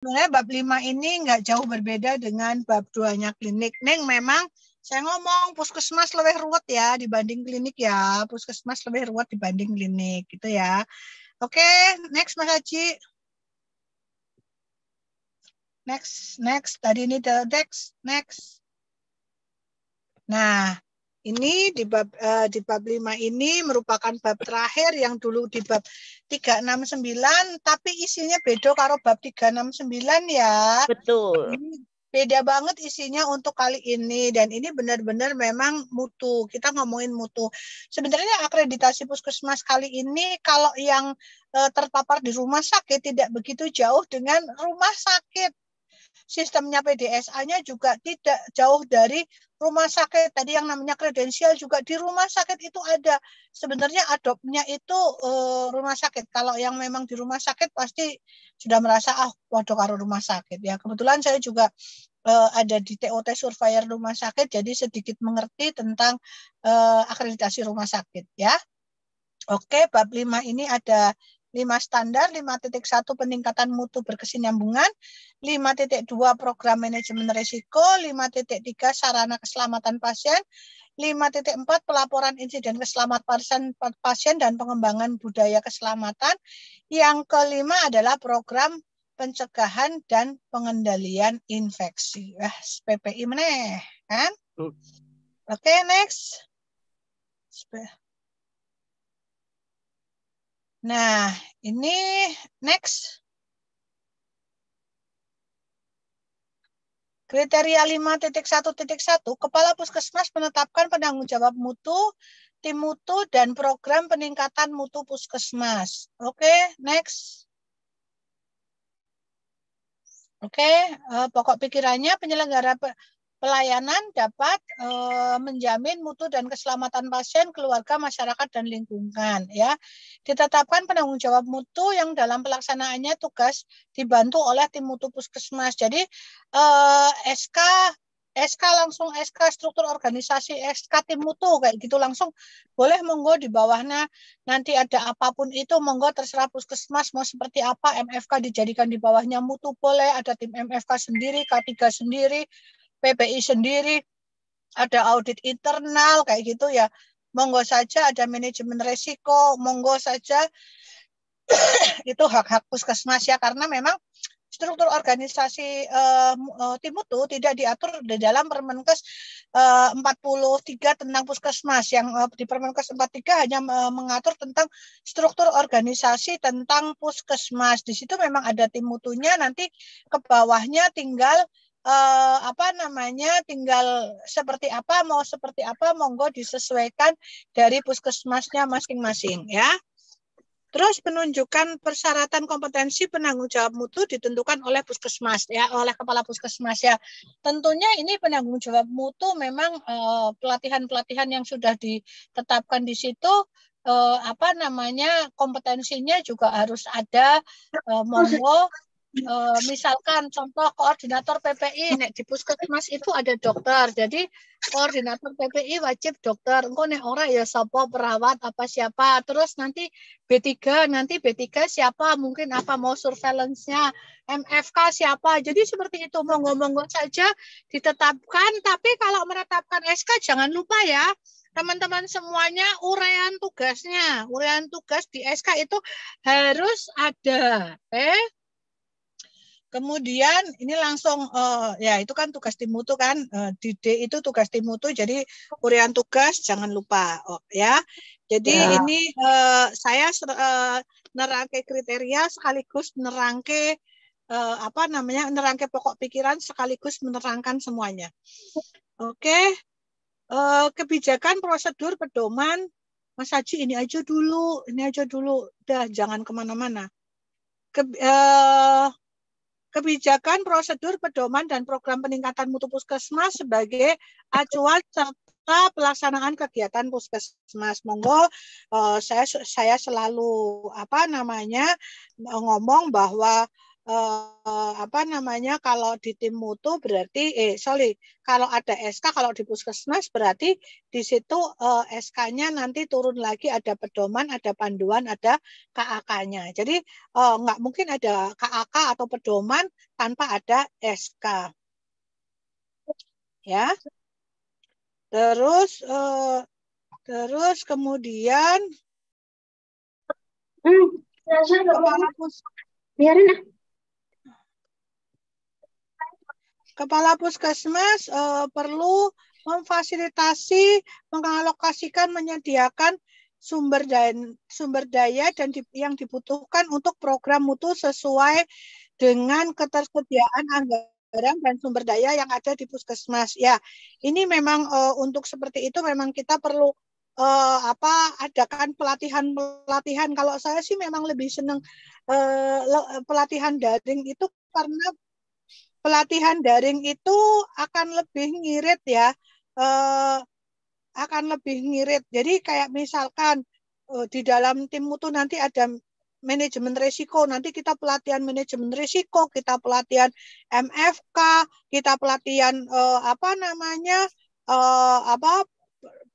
Sebenarnya bab 5 ini nggak jauh berbeda dengan bab 2-nya klinik. Neng, memang saya ngomong puskesmas lebih ruwet ya dibanding klinik ya. Puskesmas lebih ruwet dibanding klinik gitu ya. Oke, next Mas Haji. Next. Tadi ini the next. Nah, ini di bab 5 ini merupakan bab terakhir yang dulu di bab 369, tapi isinya beda karo bab 369 ya. Betul. Ini beda banget isinya untuk kali ini, dan ini benar-benar memang mutu. Kita ngomongin mutu. Sebenarnya akreditasi puskesmas kali ini kalau yang terpapar di rumah sakit tidak begitu jauh dengan rumah sakit. Sistemnya PDSA-nya juga tidak jauh dari rumah sakit. Tadi yang namanya kredensial juga di rumah sakit itu ada. Sebenarnya adopnya itu rumah sakit. Kalau yang memang di rumah sakit pasti sudah merasa waduh karo rumah sakit ya. Kebetulan saya juga ada di TOT Surveyor rumah sakit, jadi sedikit mengerti tentang akreditasi rumah sakit ya. Oke, bab 5 ini ada 5 standar, 5.1 peningkatan mutu berkesinambungan, 5.2 program manajemen risiko, 5.3 sarana keselamatan pasien, 5.4 pelaporan insiden keselamatan pasien dan pengembangan budaya keselamatan. Yang kelima adalah program pencegahan dan pengendalian infeksi. PPI meneh, kan? Oke, next. Nah, ini next. Kriteria 5.1.1, Kepala Puskesmas menetapkan penanggung jawab mutu, tim mutu, dan program peningkatan mutu puskesmas. Oke, next. Oke, pokok pikirannya penyelenggara pelayanan dapat menjamin mutu dan keselamatan pasien, keluarga, masyarakat, dan lingkungan. Ya, ditetapkan penanggung jawab mutu yang dalam pelaksanaannya tugas dibantu oleh tim mutu puskesmas. Jadi SK langsung SK struktur organisasi, SK tim mutu kayak gitu langsung boleh monggo di bawahnya nanti ada apapun itu monggo terserah puskesmas mau seperti apa, MFK dijadikan di bawahnya mutu boleh, ada tim MFK sendiri, K3 sendiri, PPI sendiri, ada audit internal kayak gitu ya. Monggo saja, ada manajemen resiko, monggo saja. Itu hak-hak puskesmas ya, karena memang struktur organisasi tim mutu tidak diatur di dalam Permenkes 43 tentang puskesmas. Yang di Permenkes 43 hanya mengatur tentang struktur organisasi tentang puskesmas. Di situ memang ada tim mutunya, nanti ke bawahnya tinggal tinggal seperti apa, mau seperti apa, monggo disesuaikan dari puskesmasnya masing-masing ya. Terus penunjukan persyaratan kompetensi penanggung jawab mutu ditentukan oleh puskesmas ya, oleh kepala puskesmas ya. Tentunya ini penanggung jawab mutu memang pelatihan-pelatihan yang sudah ditetapkan di situ kompetensinya juga harus ada, monggo. Misalkan contoh koordinator PPI di puskesmas itu ada dokter, jadi koordinator PPI wajib dokter. Engko nek ora ya sapa perawat apa siapa. Terus nanti B3 siapa, mungkin apa mau surveillance-nya, MFK siapa. Jadi seperti itu, monggo-monggo saja ditetapkan. Tapi kalau menetapkan SK jangan lupa ya teman-teman semuanya, uraian tugas di SK itu harus ada. Kemudian ini langsung ya itu kan tugas tim mutu kan, di D itu tugas tim mutu, jadi uraian tugas jangan lupa ya. Jadi ya. Ini saya nerangke kriteria sekaligus nerangke nerangke pokok pikiran sekaligus menerangkan semuanya. Oke. Kebijakan prosedur pedoman Mas Haji ini aja dulu, udah jangan kemana-mana. Kebijakan, prosedur, pedoman, dan program peningkatan mutu puskesmas sebagai acuan serta pelaksanaan kegiatan puskesmas. Monggo saya selalu ngomong bahwa apa namanya, kalau di tim mutu berarti kalau ada SK, kalau di puskesmas berarti di situ SK-nya nanti turun lagi, ada pedoman, ada panduan, ada KAK-nya. Jadi nggak mungkin ada KAK atau pedoman tanpa ada SK. Ya. Terus kemudian Kepala Puskesmas perlu memfasilitasi, mengalokasikan, menyediakan sumber daya dan yang dibutuhkan untuk program mutu sesuai dengan ketersediaan anggaran dan sumber daya yang ada di Puskesmas. Ya, ini memang untuk seperti itu memang kita perlu adakan pelatihan. Kalau saya sih memang lebih senang pelatihan daring itu karena pelatihan daring itu akan lebih ngirit ya, akan lebih ngirit. Jadi kayak misalkan di dalam tim mutu nanti ada manajemen risiko, nanti kita pelatihan manajemen risiko, kita pelatihan MFK, kita pelatihan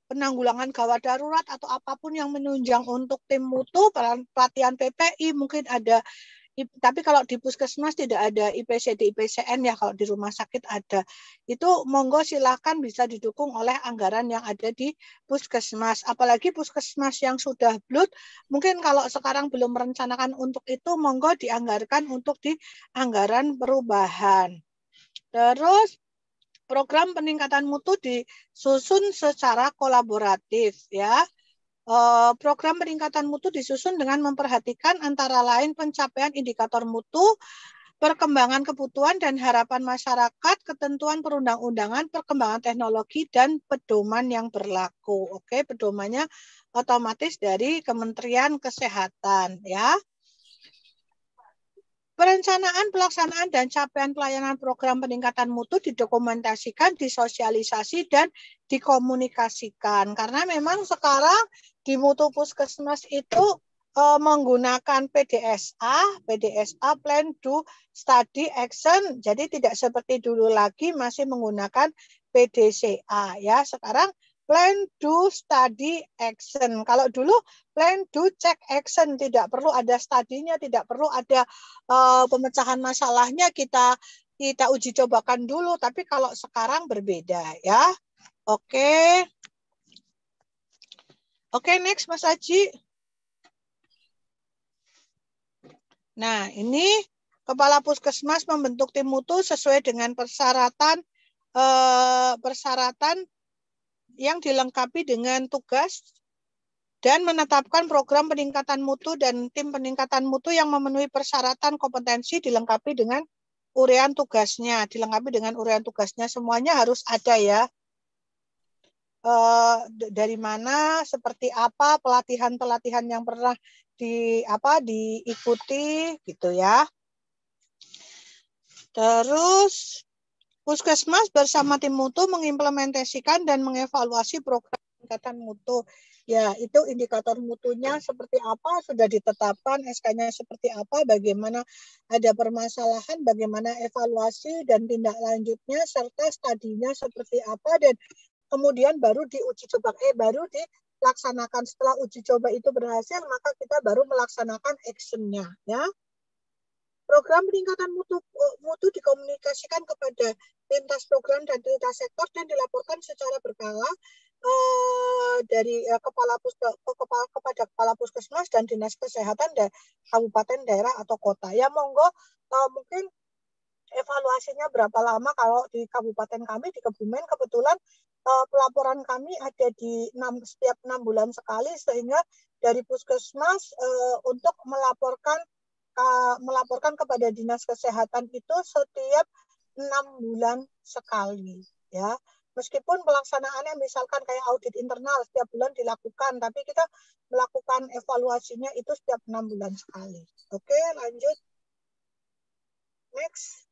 penanggulangan gawat darurat atau apapun yang menunjang untuk tim mutu, pelatihan PPI mungkin ada. Tapi kalau di puskesmas tidak ada IPCD, IPCN ya, kalau di rumah sakit ada. Itu monggo silakan bisa didukung oleh anggaran yang ada di puskesmas. Apalagi puskesmas yang sudah blut, mungkin kalau sekarang belum merencanakan untuk itu, monggo dianggarkan untuk di anggaran perubahan. Terus program peningkatan mutu disusun secara kolaboratif ya. Program peningkatan mutu disusun dengan memperhatikan antara lain pencapaian indikator mutu, perkembangan kebutuhan dan harapan masyarakat, ketentuan perundang-undangan, perkembangan teknologi, dan pedoman yang berlaku. Oke, pedomannya otomatis dari Kementerian Kesehatan ya. Perencanaan, pelaksanaan, dan capaian pelayanan program peningkatan mutu didokumentasikan, disosialisasi, dan dikomunikasikan. Karena memang sekarang di mutu puskesmas itu menggunakan PDSA, Plan, Do, Study, Action. Jadi tidak seperti dulu lagi masih menggunakan PDCA ya. Sekarang Plan, Do, Study, Action. Kalau dulu Plan, Do, Check, Action, tidak perlu ada studinya, tidak perlu ada pemecahan masalahnya, kita uji cobakan dulu. Tapi kalau sekarang berbeda ya. Oke. Oke, next Mas Aji. Nah, ini Kepala Puskesmas membentuk tim mutu sesuai dengan persyaratan yang dilengkapi dengan tugas dan menetapkan program peningkatan mutu dan tim peningkatan mutu yang memenuhi persyaratan kompetensi dilengkapi dengan urean tugasnya. Semuanya harus ada ya. Dari mana, seperti apa, pelatihan yang pernah diikuti gitu ya. Terus Puskesmas bersama tim mutu mengimplementasikan dan mengevaluasi program peningkatan mutu. Ya, itu indikator mutunya seperti apa, sudah ditetapkan, SK-nya seperti apa, bagaimana ada permasalahan, bagaimana evaluasi dan tindak lanjutnya, serta studinya seperti apa, dan kemudian baru diuji coba, baru dilaksanakan. Setelah uji coba itu berhasil, maka kita baru melaksanakan action-nya. Ya. Program peningkatan mutu dikomunikasikan kepada lintas program dan lintas sektor dan dilaporkan secara berkala dari kepada kepala puskesmas dan dinas kesehatan dan kabupaten, daerah atau kota. Ya monggo, mungkin evaluasinya berapa lama. Kalau di kabupaten kami di Kebumen kebetulan pelaporan kami ada di setiap 6 bulan sekali, sehingga dari puskesmas untuk melaporkan kepada dinas kesehatan itu setiap 6 bulan sekali ya. Meskipun pelaksanaannya misalkan kayak audit internal setiap bulan dilakukan, tapi kita melakukan evaluasinya itu setiap 6 bulan sekali. Oke, lanjut. Next.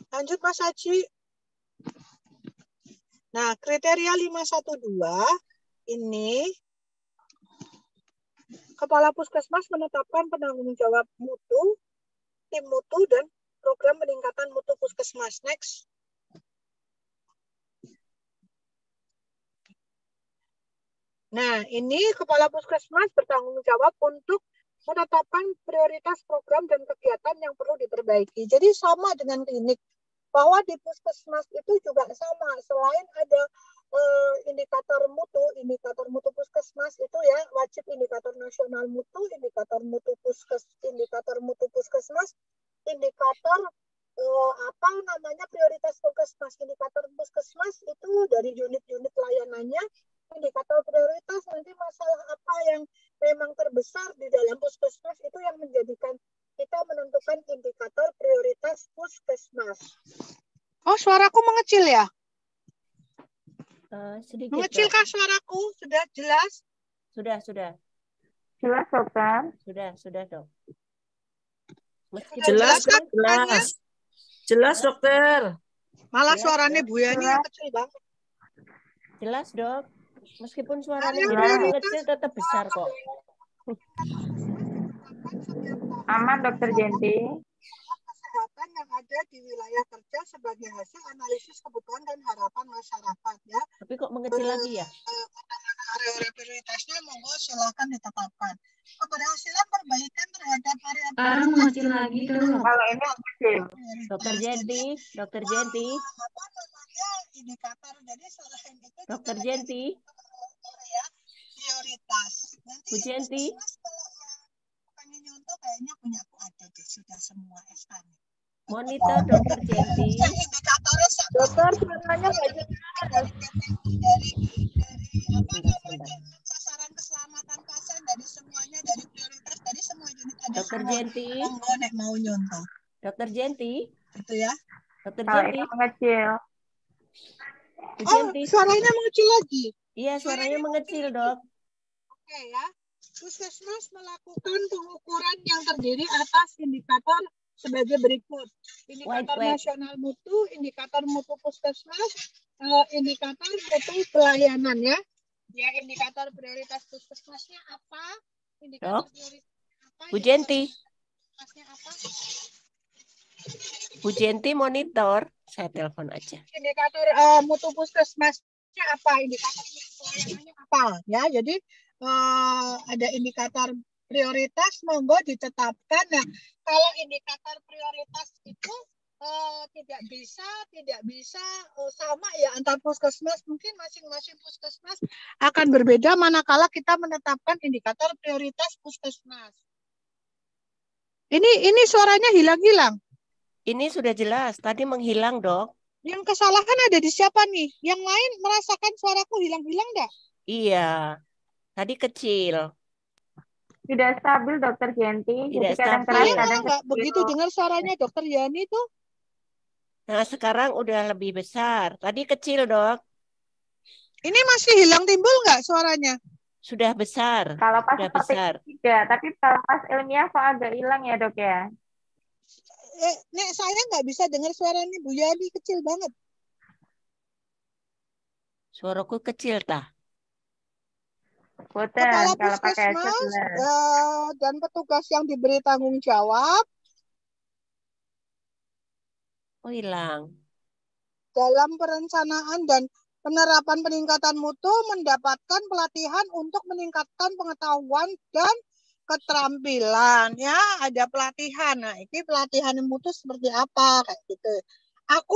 Lanjut Mas Haji. Nah, kriteria 512 ini Kepala Puskesmas menetapkan penanggung jawab mutu, tim mutu, dan program peningkatan mutu Puskesmas. Next. Nah, ini Kepala Puskesmas bertanggung jawab untuk menetapkan prioritas program dan kegiatan yang perlu diperbaiki. Jadi sama dengan klinik, bahwa di Puskesmas itu juga sama. Selain ada indikator mutu Puskesmas itu ya, wajib indikator nasional mutu, indikator mutu Puskesmas, indikator prioritas Puskesmas. Indikator Puskesmas itu dari unit-unit layanannya, indikator prioritas nanti masalah apa yang memang terbesar di dalam Puskesmas itu yang menjadikan kita menentukan indikator prioritas Puskesmas. Oh, suaraku mengecil ya? Sedikit. Mengecilkah suaraku? Sudah jelas? Sudah. Jelas, dokter. Sudah, dok. Jelas, kan? Jelas, dokter. Malah suaranya Bu Yani yang kecil banget. Jelas, dok. Meskipun suaranya kecil tetap besar kok. Aman, dokter Jenti. Kesehatan yang ada di wilayah kerja sebagai hasil analisis kebutuhan dan harapan masyarakat ya. Tapi kok mengecil lagi ya? Area prioritasnya monggo silakan ditetapkan. Keberhasilan perbaikan terhadap area mengecil lagi tuh. Kalau ini kecil. Dokter Jenti. Apa namanya indikator? Jadi selain itu Dokter Jenti. Ya, prioritas. Nanti Bu Jenti. Nyontoh kayaknya punya aku ada deh, sudah semua SK. Monitor Dokter Jenti. Indikatornya dokter sebenarnya dari sasaran keselamatan pasien, dari semuanya, dari prioritas, dari semua unit ada. Dokter Jenti. Monggo nek mau nyontoh. Dokter Jenti. Itu ya. Dokter Kalau Jenti. ini mengecil. Bu Jenti. Suaranya mengecil lagi. Iya, suaranya mengecil, dok. Oke ya. Puskesmas melakukan pengukuran yang terdiri atas indikator sebagai berikut. Indikator nasional mutu, indikator mutu Puskesmas, indikator mutu pelayanan ya. Ya, indikator prioritas Puskesmasnya apa? Indikator prioritas apa? Bu Jenti. Apa? Bu Jenti monitor. Saya telepon aja. Indikator mutu Puskesmasnya apa? Indikator mutu pelayanannya apa? Ya, jadi ada indikator prioritas, monggo ditetapkan. Nah, kalau indikator prioritas itu tidak bisa sama ya antar puskesmas. Mungkin masing-masing puskesmas akan berbeda manakala kita menetapkan indikator prioritas puskesmas. Ini suaranya hilang-hilang. Ini sudah jelas. Tadi menghilang, dok. Yang kesalahan ada di siapa nih? Yang lain merasakan suaraku hilang-hilang enggak? Iya. Tadi kecil. Tidak stabil, dokter Jenti. Tidak Jadi kadang stabil. keras, kadang enggak begitu dengar suaranya dokter Yani tuh. Nah, sekarang udah lebih besar. Tadi kecil, dok. Ini masih hilang timbul nggak suaranya? Sudah besar. Kalau pas sudah besar. Tidak, tapi kalau pas ilmiah kok agak hilang ya, dok ya? Nek saya nggak bisa dengar suaranya Bu Yani, kecil banget. Suaraku kecil, tah. Kepala Puskesmas dan petugas yang diberi tanggung jawab. Oh, hilang. Dalam perencanaan dan penerapan peningkatan mutu mendapatkan pelatihan untuk meningkatkan pengetahuan dan keterampilan. Ya, ada pelatihan. Nah, ini pelatihan mutu seperti apa kayak gitu. Aku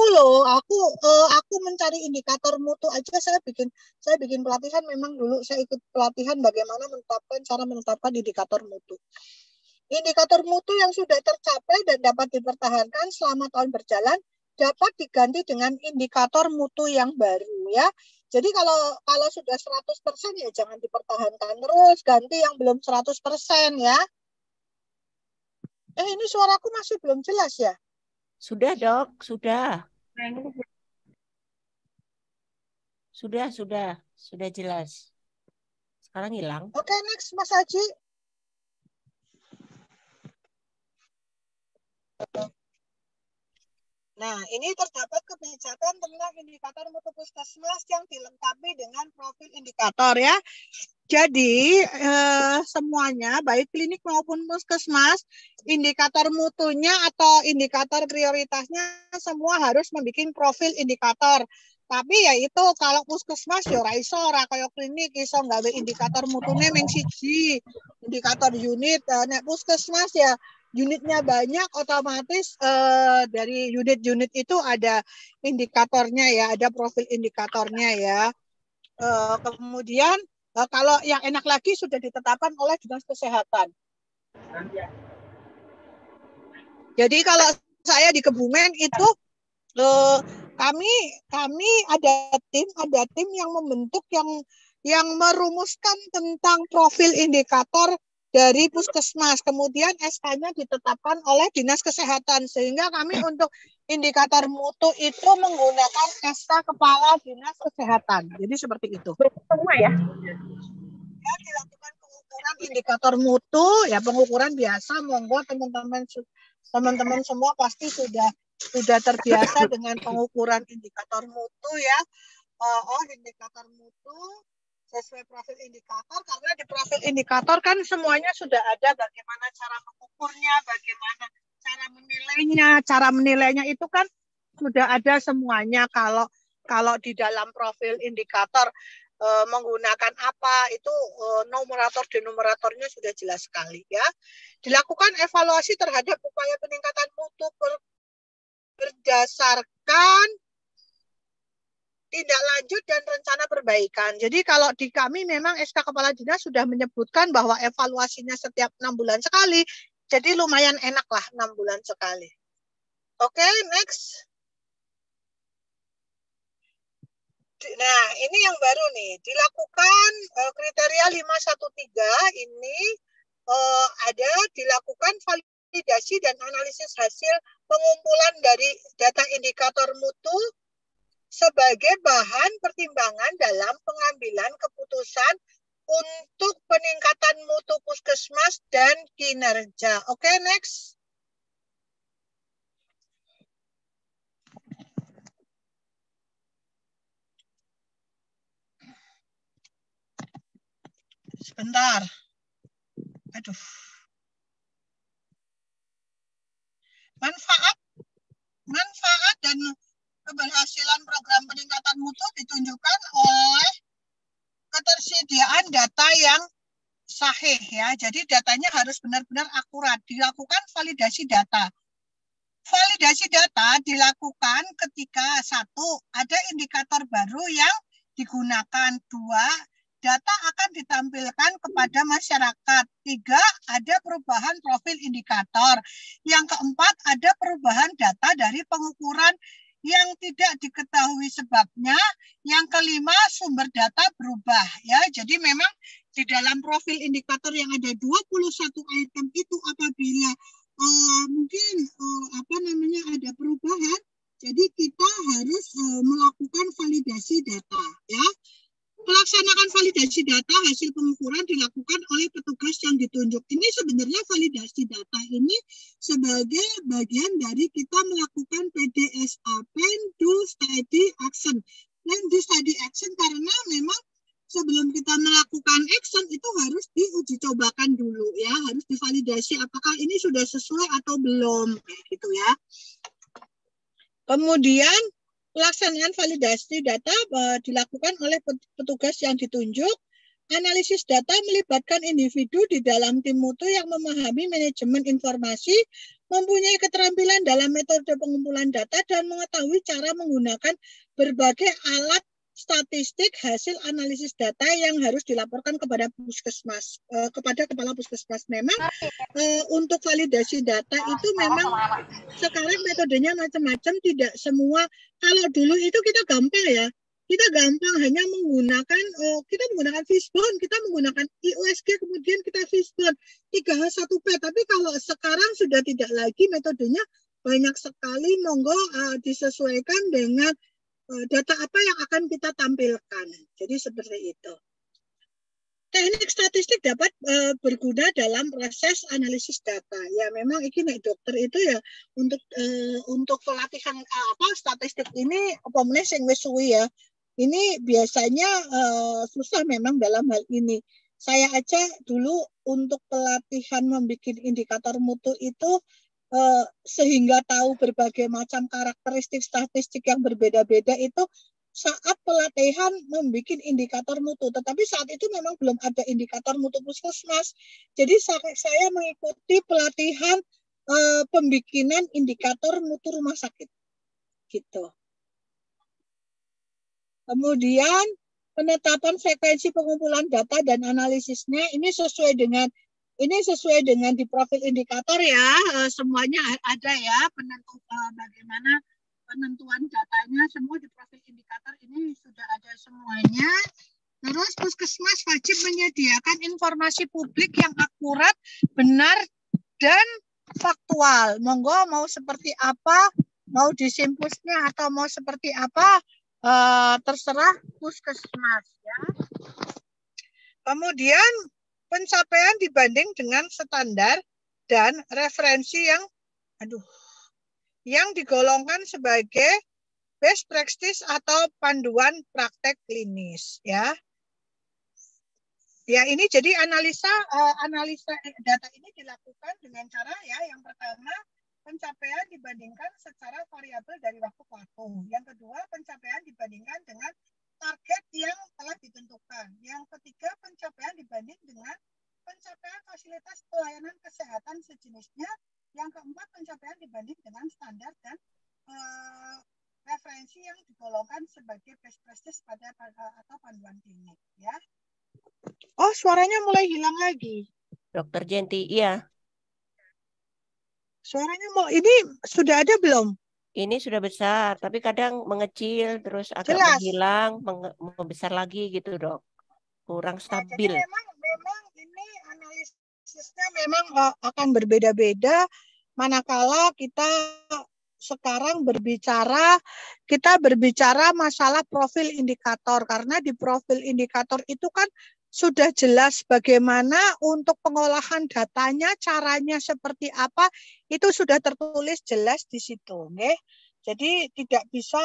mencari indikator mutu aja saya bikin pelatihan. Memang dulu saya ikut pelatihan bagaimana cara menetapkan indikator mutu. Indikator mutu yang sudah tercapai dan dapat dipertahankan selama tahun berjalan dapat diganti dengan indikator mutu yang baru ya. Jadi kalau sudah 100% ya jangan dipertahankan terus, ganti yang belum 100% ya. Ini suaraku masih belum jelas ya? Sudah, dok, sudah. Nah, ini Sudah jelas. Sekarang hilang. Oke, next Mas Haji. Nah, ini terdapat kebijakan tentang indikator mutu puskesmas yang dilengkapi dengan profil indikator ya. Jadi semuanya baik klinik maupun puskesmas, indikator mutunya atau indikator prioritasnya semua harus membuat profil indikator. Tapi ya itu kalau puskesmas ya ora iso, ora kaya klinik iso nggawe indikator mutune mung siji, indikator unit. Nek puskesmas ya unitnya banyak, otomatis dari unit-unit itu ada indikatornya ya, ada profil indikatornya ya. Kemudian kalau yang enak lagi sudah ditetapkan oleh Dinas Kesehatan. Jadi kalau saya di Kebumen itu kami ada tim yang membentuk yang merumuskan tentang profil indikator dari puskesmas. Kemudian SK-nya ditetapkan oleh Dinas Kesehatan sehingga kami untuk indikator mutu itu menggunakan SK Kepala Dinas Kesehatan. Jadi seperti itu. Semua ya? Ya, dilakukan pengukuran indikator mutu, ya pengukuran biasa. Monggo teman-teman semua pasti sudah terbiasa dengan pengukuran indikator mutu ya. Indikator mutu sesuai profil indikator, karena di profil indikator kan semuanya sudah ada bagaimana cara mengukurnya, bagaimana cara menilainya. Cara menilainya itu kan sudah ada semuanya. Kalau di dalam profil indikator menggunakan apa itu numerator denumeratornya sudah jelas sekali ya. Dilakukan evaluasi terhadap upaya peningkatan mutu berdasarkan tindak lanjut dan rencana perbaikan. Jadi kalau di kami memang SK Kepala Dinas sudah menyebutkan bahwa evaluasinya setiap 6 bulan sekali. Jadi lumayan enak lah 6 bulan sekali. Oke, next. Nah, ini yang baru nih. Dilakukan kriteria 513 ini ada dilakukan validasi dan analisis hasil pengumpulan dari data indikator mutu sebagai bahan pertimbangan dalam pengambilan keputusan untuk peningkatan mutu puskesmas dan kinerja. Oke, next. Sebentar. Aduh. Manfaat dan keberhasilan program peningkatan mutu ditunjukkan oleh ketersediaan data yang sahih ya. Jadi datanya harus benar-benar akurat. Dilakukan validasi data. Validasi data dilakukan ketika 1, ada indikator baru yang digunakan. 2, data akan ditampilkan kepada masyarakat. 3, ada perubahan profil indikator. Yang keempat, ada perubahan data dari pengukuran yang tidak diketahui sebabnya. Yang kelima, sumber data berubah ya. Jadi memang di dalam profil indikator yang ada 21 item itu apabila mungkin ada perubahan, jadi kita harus melakukan validasi data ya. Melaksanakan validasi data hasil pengukuran dilakukan oleh petugas yang ditunjuk. Ini sebenarnya validasi data ini sebagai bagian dari kita melakukan PDSA, Plan Do Study Action. Plan Do Study Action karena memang sebelum kita melakukan action itu harus diuji cobakan dulu ya, harus divalidasi apakah ini sudah sesuai atau belum gitu ya. Kemudian pelaksanaan validasi data dilakukan oleh petugas yang ditunjuk. Analisis data melibatkan individu di dalam tim mutu yang memahami manajemen informasi, mempunyai keterampilan dalam metode pengumpulan data, dan mengetahui cara menggunakan berbagai alat statistik hasil analisis data yang harus dilaporkan kepada puskesmas, kepada kepala puskesmas. Memang untuk validasi data itu memang sekarang metodenya macam-macam, tidak semua. Kalau dulu itu kita gampang ya, kita gampang hanya menggunakan, kita menggunakan fishbone, kita menggunakan IUSG, kemudian kita fishbone 3H1P. Tapi kalau sekarang sudah tidak lagi, metodenya banyak sekali, monggo disesuaikan dengan data apa yang akan kita tampilkan. Jadi seperti itu. teknik statistik dapat berguna dalam proses analisis data. Ya memang ini nek dokter itu ya untuk pelatihan statistik ini apa meneh sing wis suwi ya. Ini biasanya susah memang dalam hal ini. Saya aja dulu untuk pelatihan membuat indikator mutu itu sehingga tahu berbagai macam karakteristik statistik yang berbeda-beda itu saat pelatihan membuat indikator mutu. Tetapi saat itu memang belum ada indikator mutu puskesmas. Jadi saya mengikuti pelatihan pembikinan indikator mutu rumah sakit. Gitu. Kemudian penetapan frekuensi pengumpulan data dan analisisnya ini sesuai dengan di profil indikator ya, semuanya ada ya, bagaimana penentuan datanya semua di profil indikator ini sudah ada semuanya. Terus puskesmas wajib menyediakan informasi publik yang akurat, benar, dan faktual. Monggo mau seperti apa, mau disimpusnya atau mau seperti apa, terserah puskesmas ya. Kemudian pencapaian dibanding dengan standar dan referensi yang digolongkan sebagai best practice atau panduan praktek klinis ya. Ya ini jadi analisa data ini dilakukan dengan cara ya yang pertama pencapaian dibandingkan secara variabel dari waktu ke waktu. Yang kedua, pencapaian dibandingkan dengan target yang telah ditentukan. Yang ketiga, pencapaian dibanding dengan pencapaian fasilitas pelayanan kesehatan sejenisnya. Yang keempat, pencapaian dibanding dengan standar dan referensi yang digolongkan sebagai best practice atau panduan klinik. Ya. Oh, suaranya mulai hilang lagi. Dokter Jenti, iya. Suaranya ini sudah ada belum? Ini sudah besar, tapi kadang mengecil, terus agak Jelas. menghilang, membesar lagi gitu dok. Kurang stabil. Jadi memang ini analisisnya memang akan berbeda-beda. Manakala kita sekarang kita berbicara masalah profil indikator. Karena di profil indikator itu kan sudah jelas bagaimana untuk pengolahan datanya, caranya seperti apa, itu sudah tertulis jelas di situ. Okay? Jadi tidak bisa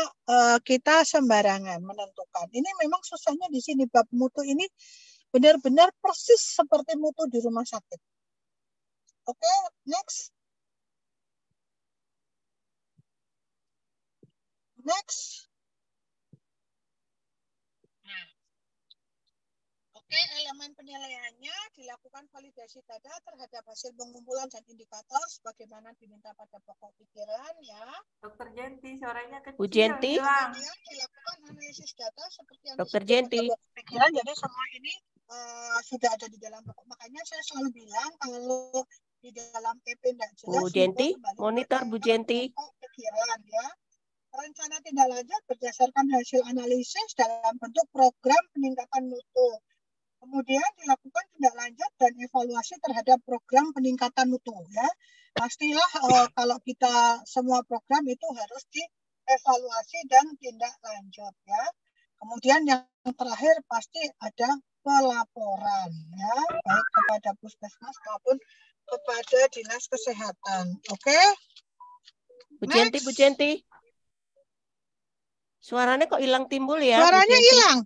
kita sembarangan menentukan. Ini memang susahnya di sini, bab mutu ini benar-benar persis seperti mutu di rumah sakit. Oke, next. Next. Oke, elemen penilaiannya dilakukan validasi data terhadap hasil pengumpulan dan indikator sebagaimana diminta pada pokok pikiran ya. Dokter Jenti, suaranya kecil. Bu Jenti. Kemudian dilakukan analisis data seperti yang Dokter disebut Jenti. pada pokok pikiran. Jadi semua ini sudah ada di dalam pokok. Makanya saya selalu bilang kalau di dalam PP tidak jelas. Bu Jenti, monitor Bu Jenti. Pokok pikiran ya. Rencana tindak lanjut berdasarkan hasil analisis dalam bentuk program peningkatan mutu. Kemudian dilakukan tindak lanjut dan evaluasi terhadap program peningkatan mutu ya. Pastilah kalau kita semua program itu harus dievaluasi dan tindak lanjut ya. Kemudian yang terakhir pasti ada pelaporan ya, baik kepada puskesmas maupun kepada dinas kesehatan. Oke? Bu Jenti, Bu Jenti. Suaranya kok hilang timbul ya? Suaranya hilang.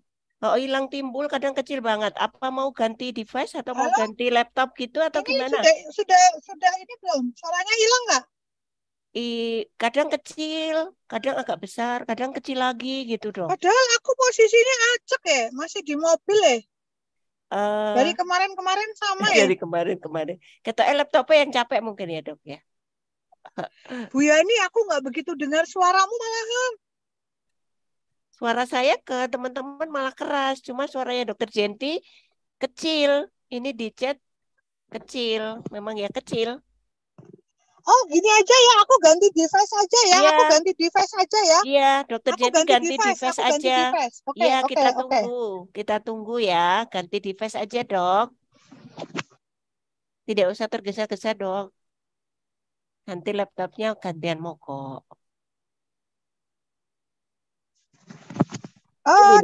Oh, hilang timbul, kadang kecil banget. Apa mau ganti device atau mau ganti laptop gitu atau ini gimana? Sudah ini belum? Suaranya hilang nggak? Kadang kecil, kadang agak besar, kadang kecil lagi gitu dong. Padahal aku posisinya acak ya, masih di mobil ya. Dari kemarin-kemarin sama ya. Dari kemarin-kemarin. Kata laptopnya yang capek mungkin ya dok ya. Bu Yani, aku nggak begitu dengar suaramu malahan. Suara saya ke teman-teman malah keras, cuma suaranya dokter Jenti kecil. Ini di chat kecil, memang ya kecil. Oh gini aja ya, aku ganti device aja ya. Iya. Aku ganti device aja ya. Iya, dokter Jenti ganti device aja. Iya, Oke. Kita tunggu ya, ganti device aja dok. Tidak usah tergesa-gesa dok. Nanti laptopnya gantian mogok.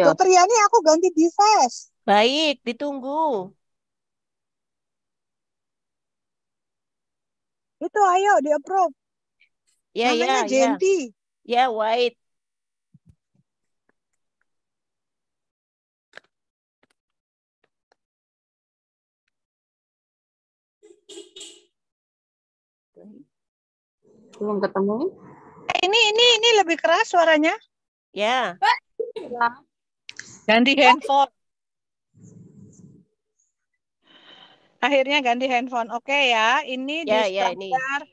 Dokter Yani, aku ganti device. Baik, ditunggu. Itu ayo di approve. Ya, Namanya ya, ya. Jenti. Ya, White. Belum ketemu. Ini lebih keras suaranya. Ya. Ganti handphone. Akhirnya ganti handphone. Oke ya, ini di Ya, ya, ini standar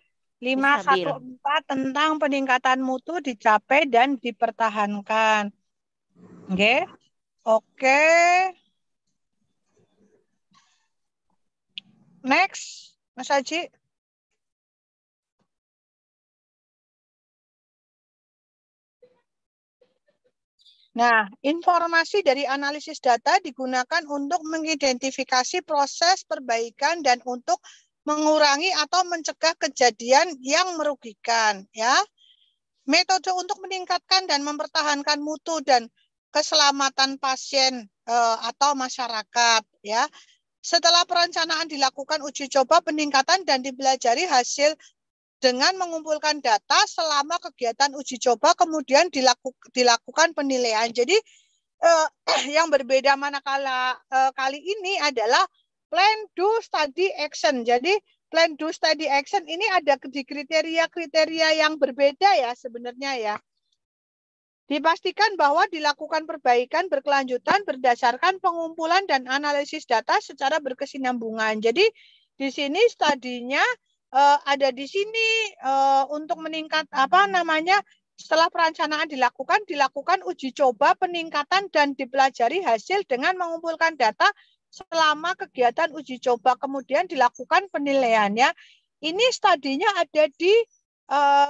stabil. 514 tentang peningkatan mutu dicapai dan dipertahankan. Oke. Oke. Next, Mas Haji. Nah, informasi dari analisis data digunakan untuk mengidentifikasi proses perbaikan dan untuk mengurangi atau mencegah kejadian yang merugikan, ya. Metode untuk meningkatkan dan mempertahankan mutu dan keselamatan pasien atau masyarakat, ya. Setelah perencanaan dilakukan uji coba peningkatan dan dipelajari hasil dengan mengumpulkan data selama kegiatan uji coba, kemudian dilakukan penilaian. Jadi yang berbeda manakala kali ini adalah plan, do, study, action. Jadi plan, do, study, action ini ada di kriteria-kriteria yang berbeda ya sebenarnya ya. Dipastikan bahwa dilakukan perbaikan berkelanjutan berdasarkan pengumpulan dan analisis data secara berkesinambungan. Jadi di sini studinya ada di sini untuk meningkat setelah perencanaan dilakukan uji coba peningkatan dan dipelajari hasil dengan mengumpulkan data selama kegiatan uji coba, kemudian dilakukan penilaiannya. Ini studinya ada di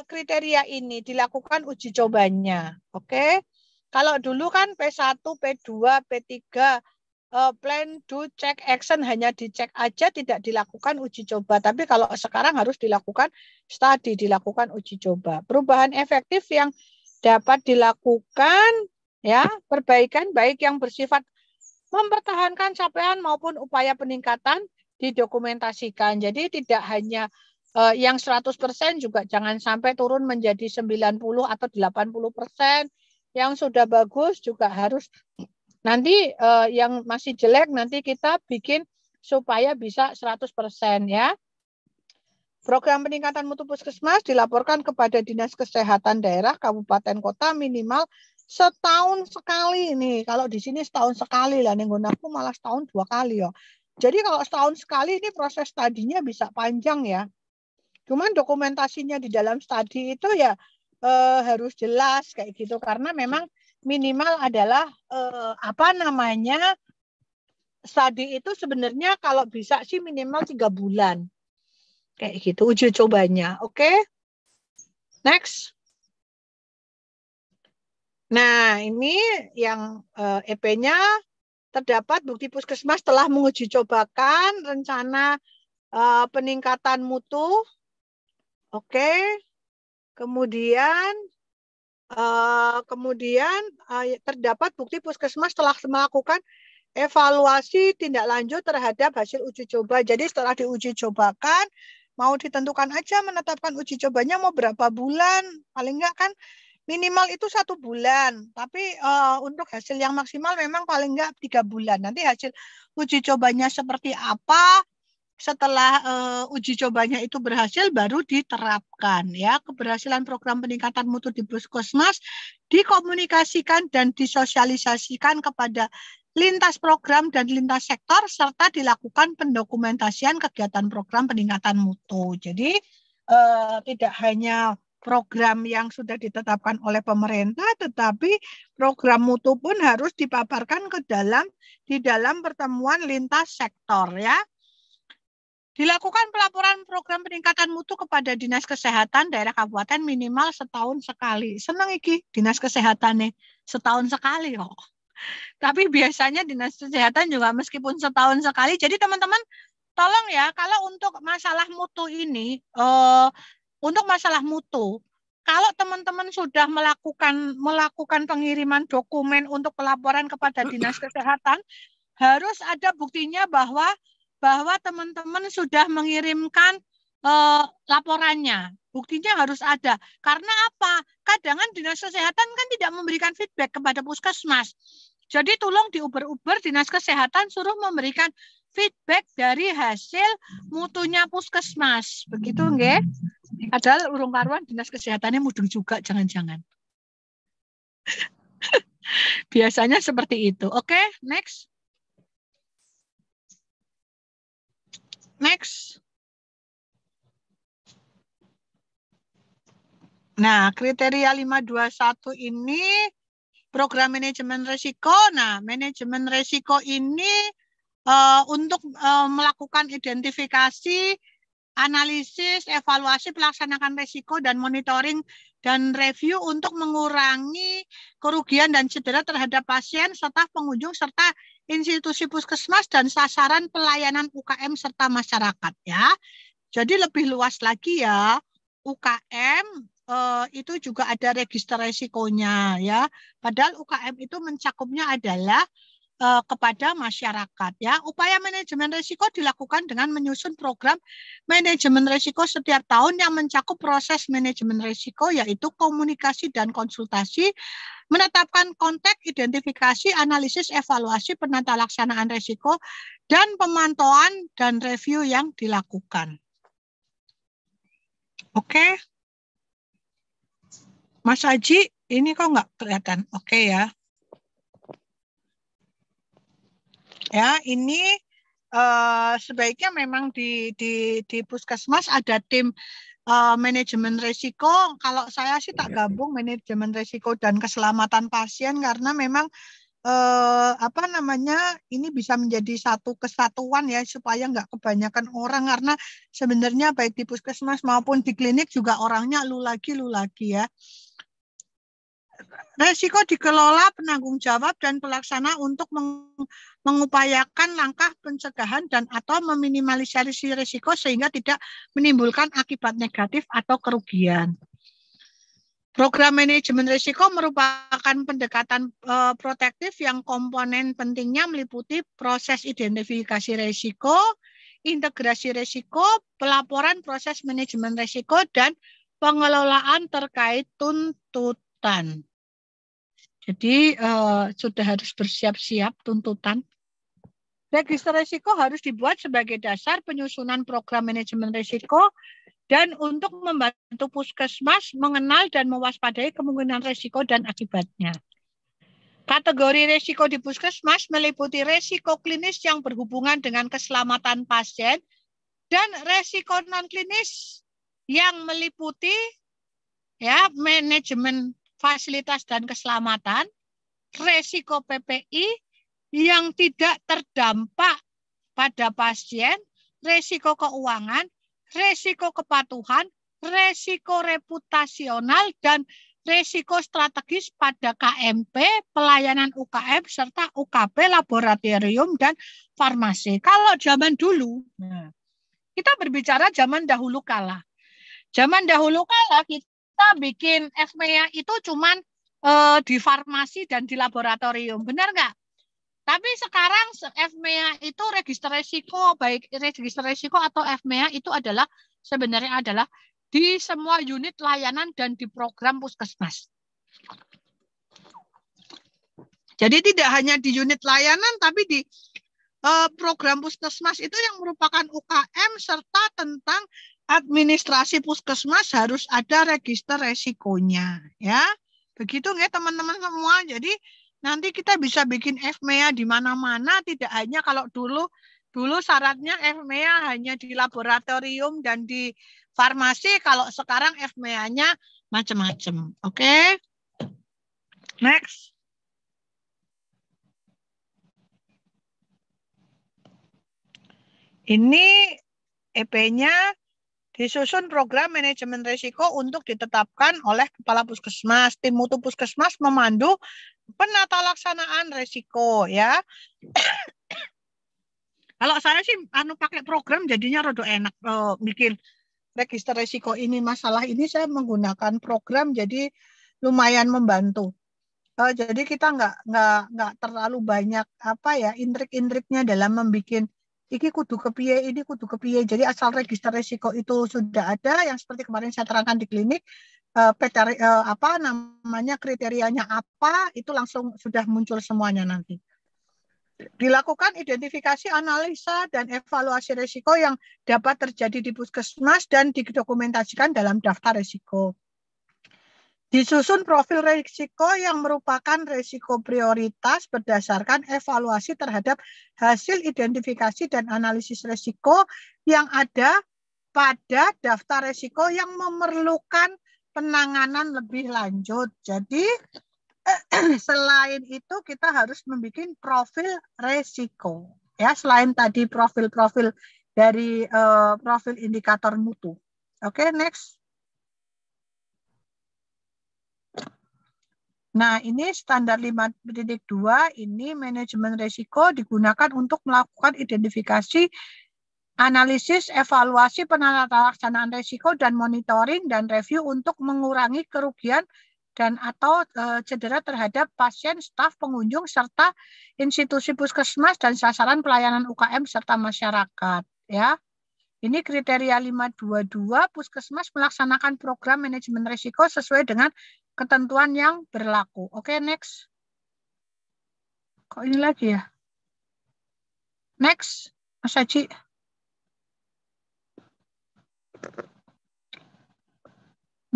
kriteria ini, dilakukan uji cobanya. Oke. Kalau dulu kan P1, P2, P3 plan, do, check, action hanya dicek aja, tidak dilakukan uji coba. Tapi kalau sekarang harus dilakukan study, dilakukan uji coba. Perubahan efektif yang dapat dilakukan, ya, perbaikan baik yang bersifat mempertahankan capaian maupun upaya peningkatan didokumentasikan. Jadi tidak hanya yang 100% juga jangan sampai turun menjadi 90 atau 80%. Yang sudah bagus juga harus. Nanti yang masih jelek nanti kita bikin supaya bisa 100% ya. Program peningkatan mutu puskesmas dilaporkan kepada Dinas Kesehatan Daerah Kabupaten Kota minimal setahun sekali nih. Kalau di sini setahun sekali lah, nih aku malah setahun 2 kali ya. Jadi kalau setahun sekali ini proses studinya bisa panjang ya. Cuman dokumentasinya di dalam studi itu ya harus jelas kayak gitu karena memang minimal adalah studi itu sebenarnya kalau bisa sih minimal 3 bulan. Kayak gitu uji cobanya. Oke. Next. Nah, ini yang EP-nya terdapat bukti puskesmas telah menguji cobakan rencana peningkatan mutu. Oke. Kemudian terdapat bukti puskesmas telah melakukan evaluasi tindak lanjut terhadap hasil uji coba. Jadi setelah diuji cobakan, mau ditentukan aja menetapkan uji cobanya mau berapa bulan. Paling enggak kan minimal itu 1 bulan. Tapi untuk hasil yang maksimal memang paling enggak 3 bulan. Nanti hasil uji cobanya seperti apa, setelah uji cobanya itu berhasil baru diterapkan ya. Keberhasilan program peningkatan mutu di puskesmas dikomunikasikan dan disosialisasikan kepada lintas program dan lintas sektor serta dilakukan pendokumentasian kegiatan program peningkatan mutu. Jadi tidak hanya program yang sudah ditetapkan oleh pemerintah, tetapi program mutu pun harus dipaparkan di dalam pertemuan lintas sektor ya. Dilakukan pelaporan program peningkatan mutu kepada Dinas Kesehatan Daerah Kabupaten minimal setahun sekali. Senang iki Dinas Kesehatan nih, setahun sekali kok. Tapi biasanya Dinas Kesehatan juga meskipun setahun sekali. Jadi teman-teman tolong ya, kalau untuk masalah mutu ini, kalau teman-teman sudah melakukan pengiriman dokumen untuk pelaporan kepada Dinas Kesehatan, harus ada buktinya bahwa teman-teman sudah mengirimkan laporannya. Buktinya harus ada. Karena apa? Kadang dinas kesehatan kan tidak memberikan feedback kepada puskesmas. Jadi tolong diuber-uber dinas kesehatan suruh memberikan feedback dari hasil mutunya puskesmas. Begitu nggih? Padahal urung karuan dinas kesehatannya mudeng juga, jangan-jangan. Biasanya seperti itu. Oke, next. Next. Nah, kriteria 521 ini program manajemen risiko. Nah, manajemen risiko ini untuk melakukan identifikasi, analisis, evaluasi, pelaksanakan risiko, dan monitoring dan review untuk mengurangi kerugian dan cedera terhadap pasien, serta pengunjung, serta institusi puskesmas, dan sasaran pelayanan UKM serta masyarakat. Ya, jadi lebih luas lagi ya, UKM itu juga ada register resikonya ya. Padahal UKM itu mencakupnya adalah kepada masyarakat ya. Upaya manajemen risiko dilakukan dengan menyusun program manajemen risiko setiap tahun yang mencakup proses manajemen risiko, yaitu komunikasi dan konsultasi, menetapkan konteks, identifikasi, analisis, evaluasi, penata laksanaan risiko, dan pemantauan dan review yang dilakukan. Oke. Mas Haji, ini kok nggak kelihatan? Oke ya. Ya, ini sebaiknya memang di puskesmas ada tim manajemen risiko. Kalau saya sih tak gabung manajemen risiko dan keselamatan pasien, karena memang ini bisa menjadi satu kesatuan ya, supaya nggak kebanyakan orang, karena sebenarnya baik di puskesmas maupun di klinik juga orangnya lu lagi ya. Resiko dikelola penanggung jawab dan pelaksana untuk mengupayakan langkah pencegahan dan atau meminimalisasi risiko sehingga tidak menimbulkan akibat negatif atau kerugian. Program manajemen risiko merupakan pendekatan protektif yang komponen pentingnya meliputi proses identifikasi risiko, integrasi risiko, pelaporan proses manajemen risiko, dan pengelolaan terkait tuntutan. Jadi sudah harus bersiap-siap tuntutan. Register risiko harus dibuat sebagai dasar penyusunan program manajemen risiko dan untuk membantu puskesmas mengenal dan mewaspadai kemungkinan risiko dan akibatnya. Kategori risiko di puskesmas meliputi risiko klinis yang berhubungan dengan keselamatan pasien dan risiko non-klinis yang meliputi ya manajemen fasilitas dan keselamatan, risiko PPI yang tidak terdampak pada pasien, risiko keuangan, risiko kepatuhan, risiko reputasional, dan risiko strategis pada KMP, pelayanan UKM, serta UKP, laboratorium, dan farmasi. Kalau zaman dulu, kita berbicara zaman dahulu kala. Zaman dahulu kala kita bikin FMEA itu cuman di farmasi dan di laboratorium, benar nggak? Tapi sekarang FMEA itu register risiko, baik register risiko atau FMEA itu adalah sebenarnya adalah di semua unit layanan dan di program puskesmas. Jadi tidak hanya di unit layanan, tapi di program puskesmas itu yang merupakan UKM serta tentang administrasi puskesmas harus ada register resikonya, ya. Begitu nggak teman-teman semua. Jadi nanti kita bisa bikin FMEA di mana-mana, tidak hanya kalau dulu syaratnya FMEA hanya di laboratorium dan di farmasi, kalau sekarang FMEA-nya macam-macam. Oke. Next. Ini EP-nya disusun program manajemen risiko untuk ditetapkan oleh Kepala Puskesmas. Tim mutu Puskesmas memandu penata laksanaan risiko ya. Kalau saya sih pakai program jadinya rada enak bikin register risiko ini. Masalah ini saya menggunakan program jadi lumayan membantu. Jadi kita nggak terlalu banyak apa ya intrik-intriknya dalam membuat iki kudu kepiye, ini kudu kepiye. Jadi asal register risiko itu sudah ada, yang seperti kemarin saya terangkan di klinik, apa namanya kriterianya apa, itu langsung sudah muncul semuanya nanti. Dilakukan identifikasi, analisa, dan evaluasi risiko yang dapat terjadi di puskesmas dan didokumentasikan dalam daftar risiko. Disusun profil risiko yang merupakan risiko prioritas berdasarkan evaluasi terhadap hasil identifikasi dan analisis risiko yang ada pada daftar risiko yang memerlukan penanganan lebih lanjut. Jadi selain itu kita harus membuat profil risiko. Ya, selain tadi profil-profil dari profil indikator mutu. Oke, next. Nah, ini standar 5.2, ini manajemen risiko digunakan untuk melakukan identifikasi, analisis, evaluasi, penelaksanaan risiko, dan monitoring dan review untuk mengurangi kerugian dan atau cedera terhadap pasien, staf, pengunjung, serta institusi puskesmas dan sasaran pelayanan UKM serta masyarakat. Ya. Ini kriteria 522, puskesmas melaksanakan program manajemen risiko sesuai dengan ketentuan yang berlaku. Oke, next. Kok ini lagi ya? Next, Mas Haji.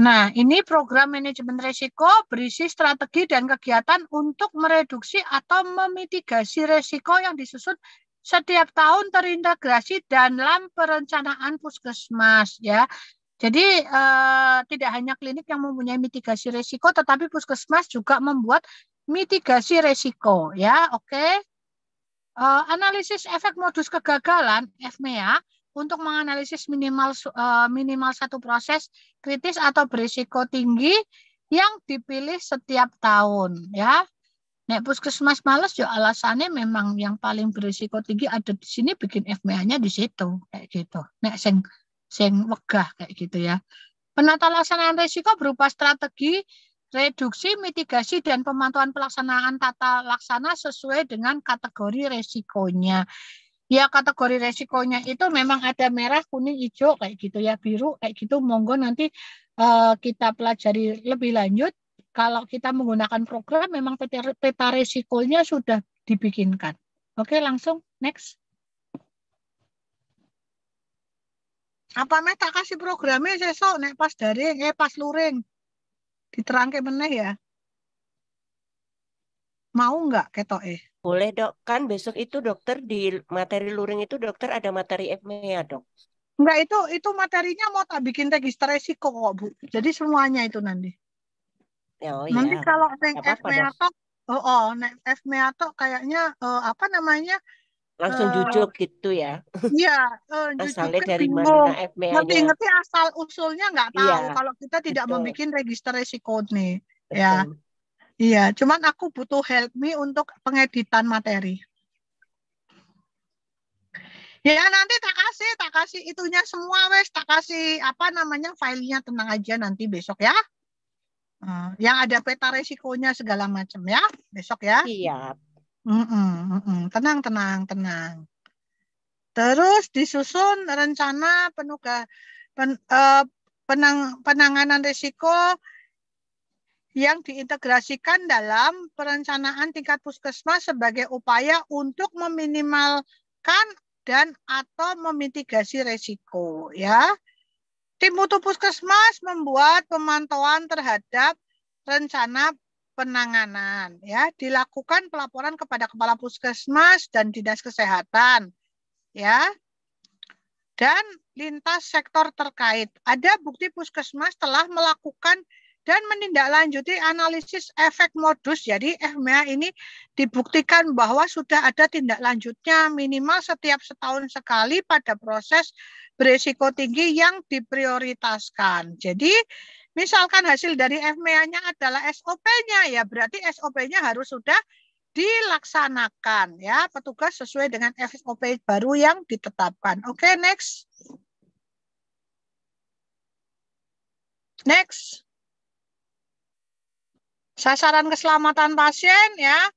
Nah, ini program manajemen risiko berisi strategi dan kegiatan untuk mereduksi atau memitigasi risiko yang disusun setiap tahun terintegrasi dalam perencanaan puskesmas, ya. Jadi tidak hanya klinik yang mempunyai mitigasi risiko, tetapi puskesmas juga membuat mitigasi risiko, ya. Oke. Analisis efek modus kegagalan (FMEA) untuk menganalisis minimal satu proses kritis atau berisiko tinggi yang dipilih setiap tahun, ya. Nek puskesmas males ya alasannya memang yang paling berisiko tinggi ada di sini, bikin FMEA-nya di situ kayak gitu. Nek sing wegah kayak gitu ya. Penata laksanaan risiko berupa strategi, reduksi, mitigasi, dan pemantauan pelaksanaan tata laksana sesuai dengan kategori risikonya. Ya, kategori risikonya itu memang ada merah, kuning, hijau kayak gitu ya, biru kayak gitu. Monggo nanti kita pelajari lebih lanjut. Kalau kita menggunakan program, memang peta risikonya sudah dibikinkan. Oke, langsung next. Apa meh tak kasih programnya sesok nek pas daring, pas luring. Diterangke meneh ya. Mau nggak ketoke? Boleh dok, kan besok itu dokter di materi luring itu dokter ada materi FMEA dok. Enggak, itu materinya mau tak bikin register resiko kok Bu. Jadi semuanya itu nanti. Oh Nanti iya, kalau yang nggak apa-apa FMEA dok. tok, nek FMEA tok kayaknya apa namanya? Langsung jujuk gitu ya. Iya, Asalnya jujuknya dari mana bingung. FMEA-nya. Ngerti-ngerti asal usulnya nggak tahu Iya, kalau kita tidak betul, membuat register resiko nih. Ya, betul. iya. Cuman aku butuh help me untuk pengeditan materi. Ya nanti tak kasih itunya semua wes, tak kasih apa namanya filenya, tenang aja nanti besok ya. Yang ada peta resikonya segala macam ya, besok ya. Siap. Tenang. Terus disusun rencana penanganan risiko yang diintegrasikan dalam perencanaan tingkat puskesmas sebagai upaya untuk meminimalkan dan atau memitigasi risiko, ya. Tim mutu puskesmas membuat pemantauan terhadap rencana penanganan, ya. Dilakukan pelaporan kepada kepala puskesmas dan dinas kesehatan, ya. Dan lintas sektor terkait. Ada bukti puskesmas telah melakukan dan menindaklanjuti analisis efek modus. Jadi FMEA ini dibuktikan bahwa sudah ada tindak lanjutnya minimal setiap setahun sekali pada proses berisiko tinggi yang diprioritaskan. Jadi misalkan hasil dari FMEA-nya adalah SOP-nya, ya berarti SOP-nya harus sudah dilaksanakan, ya, petugas sesuai dengan SOP baru yang ditetapkan. Oke, next. Next. Sasaran keselamatan pasien ya.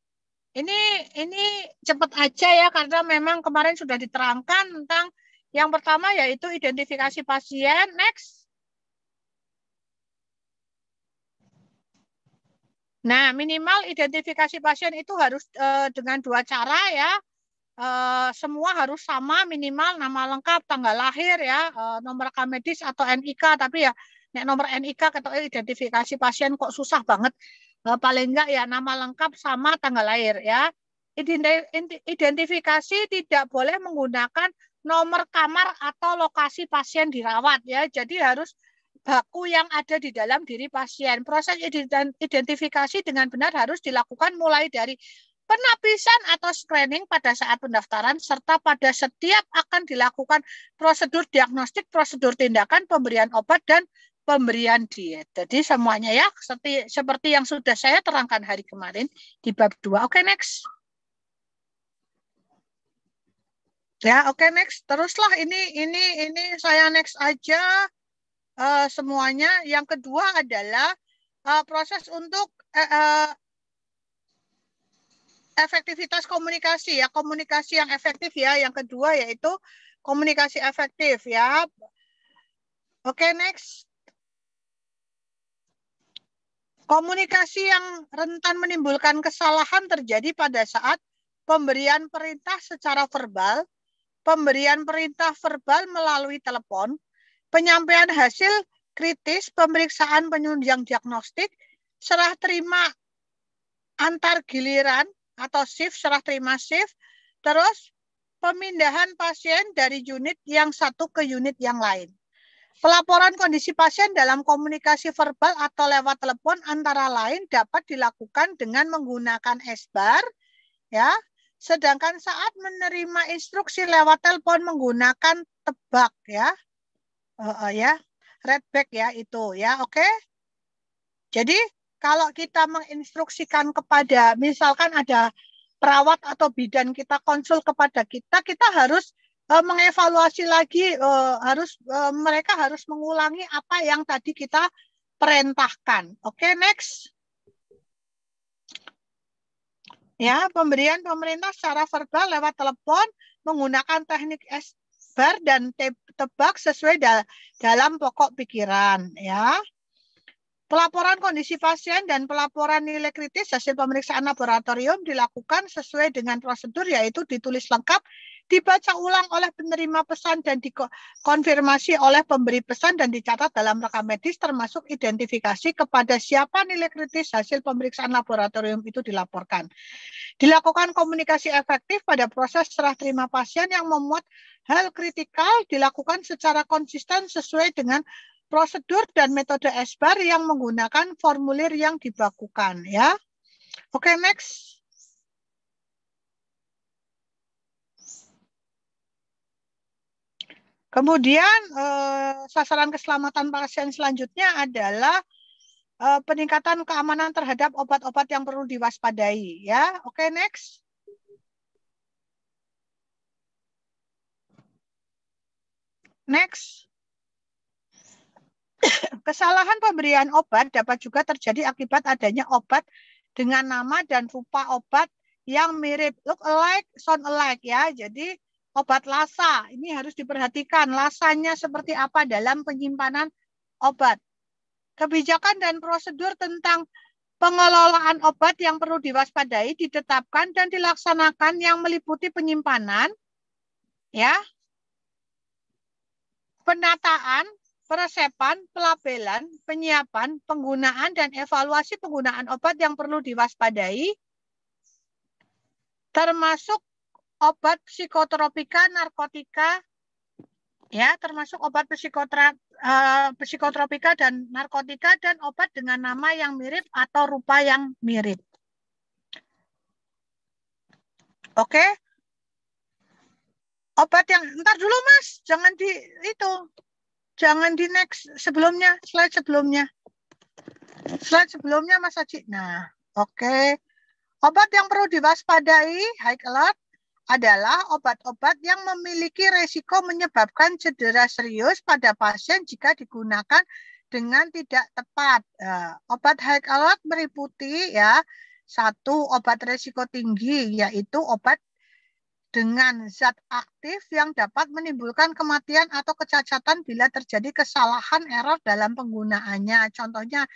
Ini cepat aja ya karena memang kemarin sudah diterangkan tentang yang pertama yaitu identifikasi pasien. Next. Nah, minimal identifikasi pasien itu harus dengan 2 cara ya. Semua harus sama, minimal nama lengkap, tanggal lahir ya, nomor rekam medis atau NIK. Tapi ya nomor NIK atau identifikasi pasien kok susah banget. Paling enggak ya nama lengkap sama tanggal lahir ya. Identifikasi tidak boleh menggunakan nomor kamar atau lokasi pasien dirawat ya. Jadi harus baku yang ada di dalam diri pasien. Proses identifikasi dengan benar harus dilakukan mulai dari penapisan atau screening pada saat pendaftaran, serta pada setiap akan dilakukan prosedur diagnostik, prosedur tindakan, pemberian obat, dan pemberian diet. Jadi semuanya ya, seperti yang sudah saya terangkan hari kemarin di bab 2. Oke, next. Ya, oke, next. Teruslah ini saya next aja semuanya. Yang kedua adalah proses untuk efektivitas komunikasi ya, komunikasi yang efektif ya. Yang kedua yaitu komunikasi efektif ya. Oke, next. Komunikasi yang rentan menimbulkan kesalahan terjadi pada saat pemberian perintah secara verbal, pemberian perintah verbal melalui telepon, penyampaian hasil kritis, pemeriksaan penunjang diagnostik, serah terima antar giliran atau shift, serah terima shift, terus pemindahan pasien dari unit yang satu ke unit yang lain. Pelaporan kondisi pasien dalam komunikasi verbal atau lewat telepon antara lain dapat dilakukan dengan menggunakan S-bar, ya. Sedangkan saat menerima instruksi lewat telepon menggunakan tebak, ya, redback ya itu, ya, oke. Jadi kalau kita menginstruksikan kepada, misalkan ada perawat atau bidan kita konsul kepada kita, kita harus mengevaluasi lagi, mereka harus mengulangi apa yang tadi kita perintahkan. Oke, next. Ya, pemberian pemerintah secara verbal lewat telepon menggunakan teknik S-bar dan tebak sesuai dalam pokok pikiran, ya. Pelaporan kondisi pasien dan pelaporan nilai kritis hasil pemeriksaan laboratorium dilakukan sesuai dengan prosedur, yaitu ditulis lengkap, dibaca ulang oleh penerima pesan dan dikonfirmasi oleh pemberi pesan dan dicatat dalam rekam medis, termasuk identifikasi kepada siapa nilai kritis hasil pemeriksaan laboratorium itu dilaporkan. Dilakukan komunikasi efektif pada proses serah terima pasien yang memuat hal kritikal, dilakukan secara konsisten sesuai dengan prosedur dan metode S-bar yang menggunakan formulir yang dibakukan, ya. Oke, next. Kemudian sasaran keselamatan pasien selanjutnya adalah peningkatan keamanan terhadap obat-obat yang perlu diwaspadai, ya. Oke, next. Next. Kesalahan pemberian obat dapat juga terjadi akibat adanya obat dengan nama dan rupa obat yang mirip, look alike, sound alike, ya. Jadi obat lasa ini harus diperhatikan lasanya seperti apa dalam penyimpanan obat. Kebijakan dan prosedur tentang pengelolaan obat yang perlu diwaspadai ditetapkan dan dilaksanakan yang meliputi penyimpanan, ya, penataan, peresepan, pelabelan, penyiapan, penggunaan, dan evaluasi penggunaan obat yang perlu diwaspadai, termasuk obat psikotropika, narkotika, ya, termasuk obat psikotropika dan narkotika, dan obat dengan nama yang mirip atau rupa yang mirip. Oke. Obat yang, ntar dulu Mas, jangan di itu. Jangan di next sebelumnya, slide sebelumnya. Slide sebelumnya Mas Haji. Nah, oke. Obat yang perlu diwaspadai, high alert, adalah obat-obat yang memiliki resiko menyebabkan cedera serius pada pasien jika digunakan dengan tidak tepat. Obat high alert meliputi ya, satu obat resiko tinggi, yaitu obat dengan zat aktif yang dapat menimbulkan kematian atau kecacatan bila terjadi kesalahan error dalam penggunaannya. Contohnya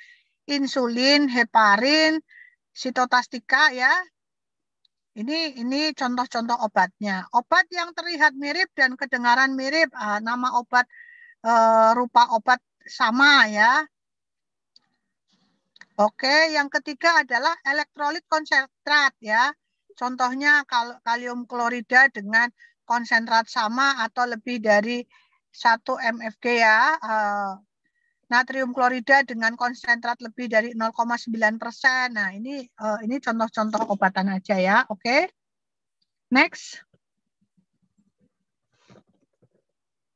insulin, heparin, sitotastika ya. Ini contoh-contoh obatnya. Obat yang terlihat mirip dan kedengaran mirip, nama obat rupa obat sama ya. Oke, yang ketiga adalah elektrolit konsentrat ya. Contohnya kalium klorida dengan konsentrat sama atau lebih dari 1 mfg ya. Natrium klorida dengan konsentrat lebih dari 0,9%. Nah, ini contoh-contoh obatan aja ya. Oke. Next.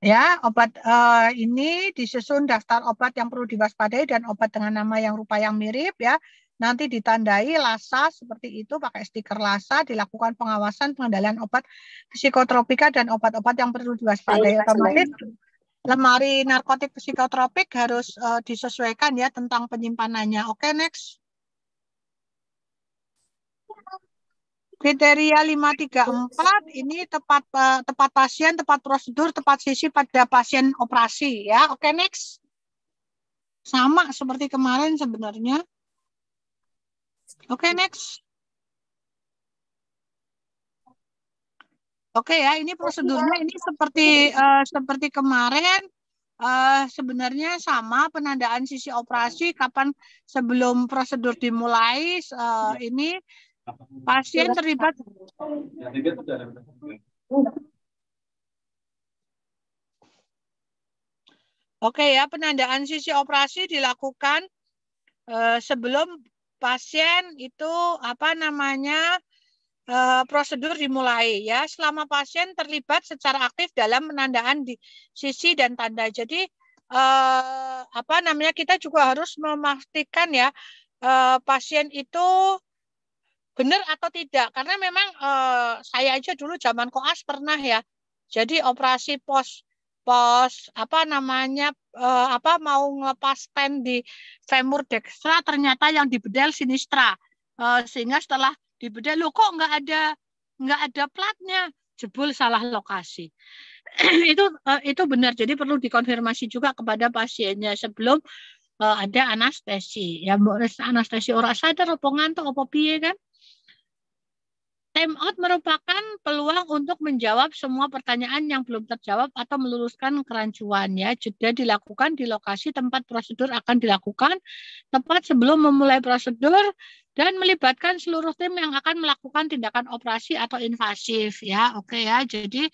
Ya, obat ini disusun daftar obat yang perlu diwaspadai dan obat dengan nama yang rupa yang mirip ya. Nanti ditandai LASA seperti itu, pakai stiker LASA, dilakukan pengawasan pengendalian obat psikotropika dan obat-obat yang perlu diwaspadai. Otomatis lemari narkotik psikotropik harus disesuaikan ya tentang penyimpanannya. Oke, next. Kriteria 534 ini tepat pasien, tepat prosedur, tepat sisi pada pasien operasi ya. Oke, next. Sama seperti kemarin sebenarnya. Oke, next. Oke ya, ini prosedurnya ini seperti kemarin. Sebenarnya sama, penandaan sisi operasi kapan sebelum prosedur dimulai. Ini pasien terlibat. Oke ya, penandaan sisi operasi dilakukan sebelum pasien itu prosedur dimulai ya. Selama pasien terlibat secara aktif dalam penandaan di sisi dan tanda. Jadi kita juga harus memastikan ya pasien itu benar atau tidak, karena memang saya aja dulu zaman koas pernah ya. Jadi operasi mau ngelepas stent di femur dextra, ternyata yang dibedel sinistra. Sehingga setelah dibedel, loh kok nggak ada platnya, jebul salah lokasi. itu benar, jadi perlu dikonfirmasi juga kepada pasiennya sebelum ada anestesi. Ya anestesi ora sadar apa ngantuk apa piye kan. Time out merupakan peluang untuk menjawab semua pertanyaan yang belum terjawab atau meluruskan kerancuan ya. Jeda dilakukan di lokasi tempat prosedur akan dilakukan tepat sebelum memulai prosedur dan melibatkan seluruh tim yang akan melakukan tindakan operasi atau invasif ya. Oke ya. Jadi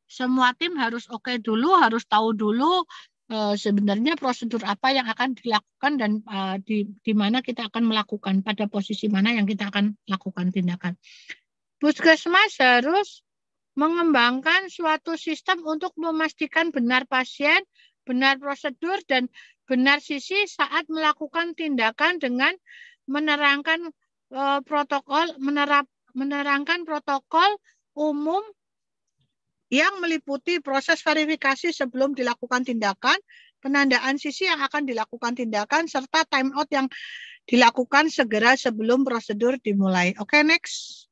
semua tim harus oke dulu, harus tahu dulu sebenarnya prosedur apa yang akan dilakukan dan di mana kita akan melakukan, pada posisi mana yang kita akan lakukan tindakan. Puskesmas harus mengembangkan suatu sistem untuk memastikan benar pasien, benar prosedur, dan benar sisi saat melakukan tindakan dengan menerangkan protokol umum yang meliputi proses verifikasi sebelum dilakukan tindakan, penandaan sisi yang akan dilakukan tindakan, serta time out yang dilakukan segera sebelum prosedur dimulai. Oke, next.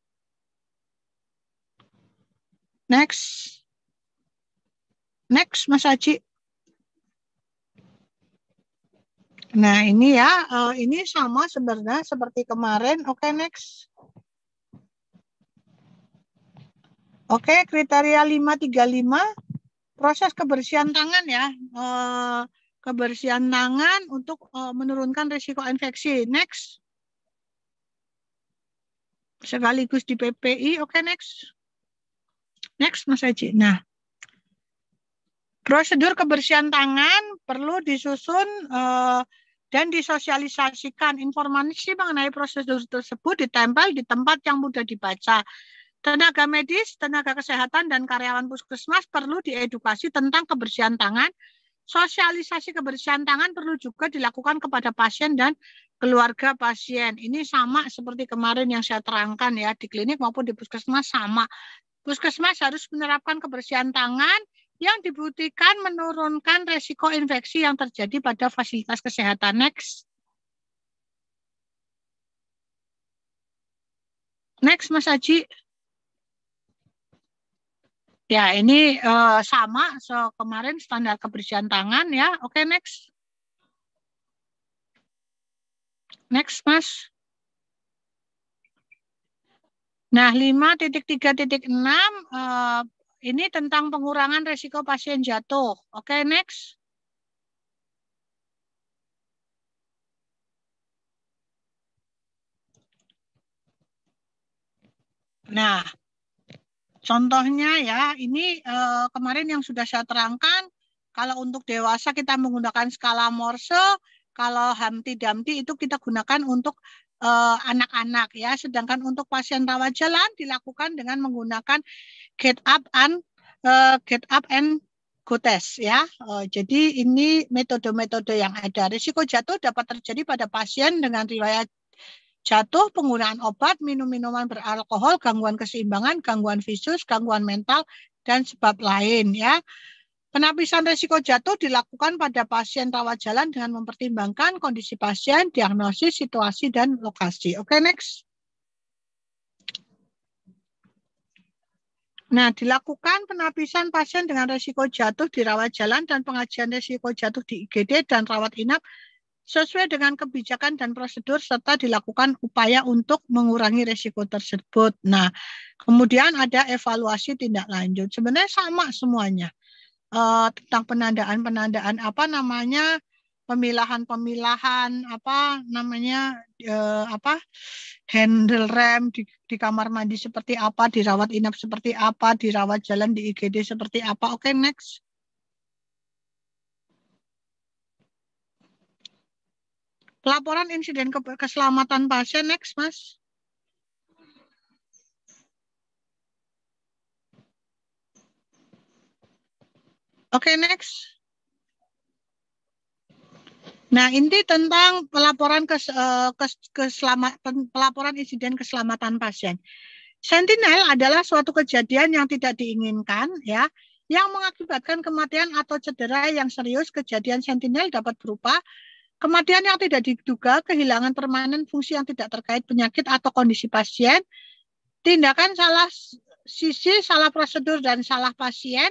Next. Next, Mas Haji. Nah, ini ya, ini sama sebenarnya seperti kemarin. Oke, next. Oke, kriteria 535, proses kebersihan tangan ya. Kebersihan tangan untuk menurunkan risiko infeksi. Next. Sekaligus di PPI. Oke, next. Next, Mas Haji. Nah, prosedur kebersihan tangan perlu disusun dan disosialisasikan. Informasi mengenai prosedur tersebut ditempel di tempat yang mudah dibaca. Tenaga medis, tenaga kesehatan, dan karyawan puskesmas perlu diedukasi tentang kebersihan tangan. Sosialisasi kebersihan tangan perlu juga dilakukan kepada pasien dan keluarga pasien. Ini sama seperti kemarin yang saya terangkan ya, di klinik maupun di puskesmas sama. Puskesmas harus menerapkan kebersihan tangan yang dibuktikan menurunkan resiko infeksi yang terjadi pada fasilitas kesehatan. Next. Next, Mas Haji. Ya, ini sama kemarin standar kebersihan tangan ya. Oke, next. Next, Mas. Nah, 5.3.6 ini tentang pengurangan resiko pasien jatuh. Oke, next. Nah, contohnya ya, ini kemarin yang sudah saya terangkan, kalau untuk dewasa kita menggunakan skala Morse, kalau Humpty Dumpty itu kita gunakan untuk anak-anak ya, sedangkan untuk pasien rawat jalan dilakukan dengan menggunakan get up and go test ya. Jadi ini metode-metode yang ada. Risiko jatuh dapat terjadi pada pasien dengan riwayat jatuh, penggunaan obat, minum minuman beralkohol, gangguan keseimbangan, gangguan visus, gangguan mental, dan sebab lain ya. Penapisan risiko jatuh dilakukan pada pasien rawat jalan dengan mempertimbangkan kondisi pasien, diagnosis, situasi, dan lokasi. Oke, next. Nah, dilakukan penapisan pasien dengan risiko jatuh di rawat jalan dan pengajian risiko jatuh di IGD dan rawat inap sesuai dengan kebijakan dan prosedur serta dilakukan upaya untuk mengurangi risiko tersebut. Nah, kemudian ada evaluasi tindak lanjut. Sebenarnya sama semuanya. Tentang penandaan apa namanya, pemilahan apa namanya, handle rem di kamar mandi seperti apa, dirawat inap seperti apa, dirawat jalan di IGD seperti apa. Oke, next. Pelaporan insiden keselamatan pasien. Next, Mas. Oke, next. Nah, ini tentang pelaporan pelaporan insiden keselamatan pasien. Sentinel adalah suatu kejadian yang tidak diinginkan ya, yang mengakibatkan kematian atau cedera yang serius. Kejadian sentinel dapat berupa kematian yang tidak diduga, kehilangan permanen fungsi yang tidak terkait penyakit atau kondisi pasien, tindakan salah sisi, salah prosedur, dan salah pasien,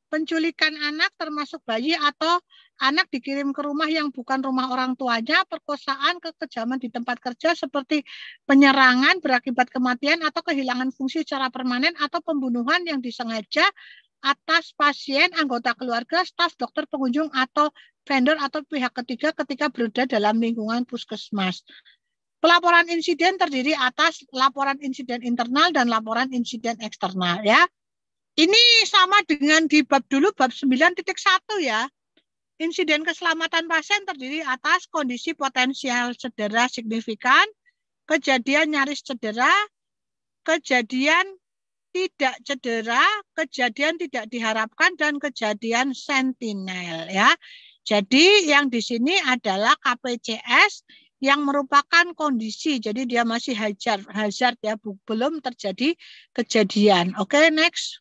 penculikan anak termasuk bayi atau anak dikirim ke rumah yang bukan rumah orang tuanya, perkosaan, kekejaman di tempat kerja seperti penyerangan berakibat kematian atau kehilangan fungsi secara permanen, atau pembunuhan yang disengaja atas pasien, anggota keluarga, staf, dokter, pengunjung, atau vendor atau pihak ketiga ketika berada dalam lingkungan puskesmas. Pelaporan insiden terdiri atas laporan insiden internal dan laporan insiden eksternal ya. Ini sama dengan di bab dulu, bab 9.1 ya. Insiden keselamatan pasien terdiri atas kondisi potensial cedera signifikan, kejadian nyaris cedera, kejadian tidak cedera, kejadian tidak diharapkan, dan kejadian sentinel ya. Jadi yang di sini adalah KPCS yang merupakan kondisi, jadi dia masih hazard ya, belum terjadi kejadian. Oke, next.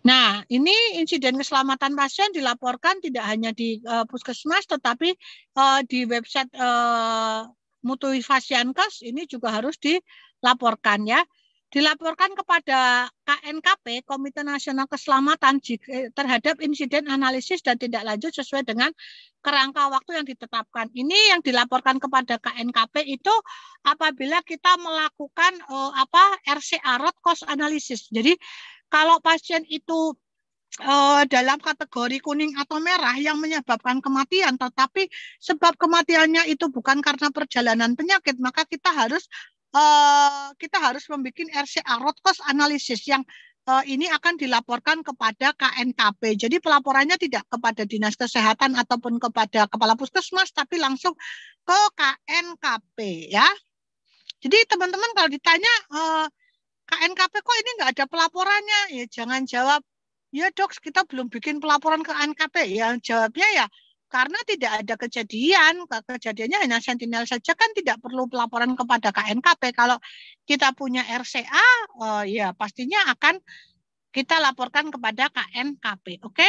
Nah, ini insiden keselamatan pasien dilaporkan tidak hanya di puskesmas, tetapi di website Mutu Fasiankes ini juga harus dilaporkan ya. Dilaporkan kepada KNKP, Komite Nasional Keselamatan, terhadap insiden analisis dan tindak lanjut sesuai dengan kerangka waktu yang ditetapkan. Ini yang dilaporkan kepada KNKP itu apabila kita melakukan RCA, root cause analysis. Jadi kalau pasien itu dalam kategori kuning atau merah yang menyebabkan kematian, tetapi sebab kematiannya itu bukan karena perjalanan penyakit, maka kita harus membuat RCA, root cause analysis, yang ini akan dilaporkan kepada KNKP. Jadi pelaporannya tidak kepada Dinas Kesehatan ataupun kepada Kepala Puskesmas, tapi langsung ke KNKP ya. Jadi teman-teman kalau ditanya KNKP kok ini nggak ada pelaporannya, ya jangan jawab, ya dok kita belum bikin pelaporan ke KNKP. Ya jawabnya ya karena tidak ada kejadian. Kejadiannya hanya sentinel saja, kan tidak perlu pelaporan kepada KNKP. Kalau kita punya RCA, ya pastinya akan kita laporkan kepada KNKP. Oke,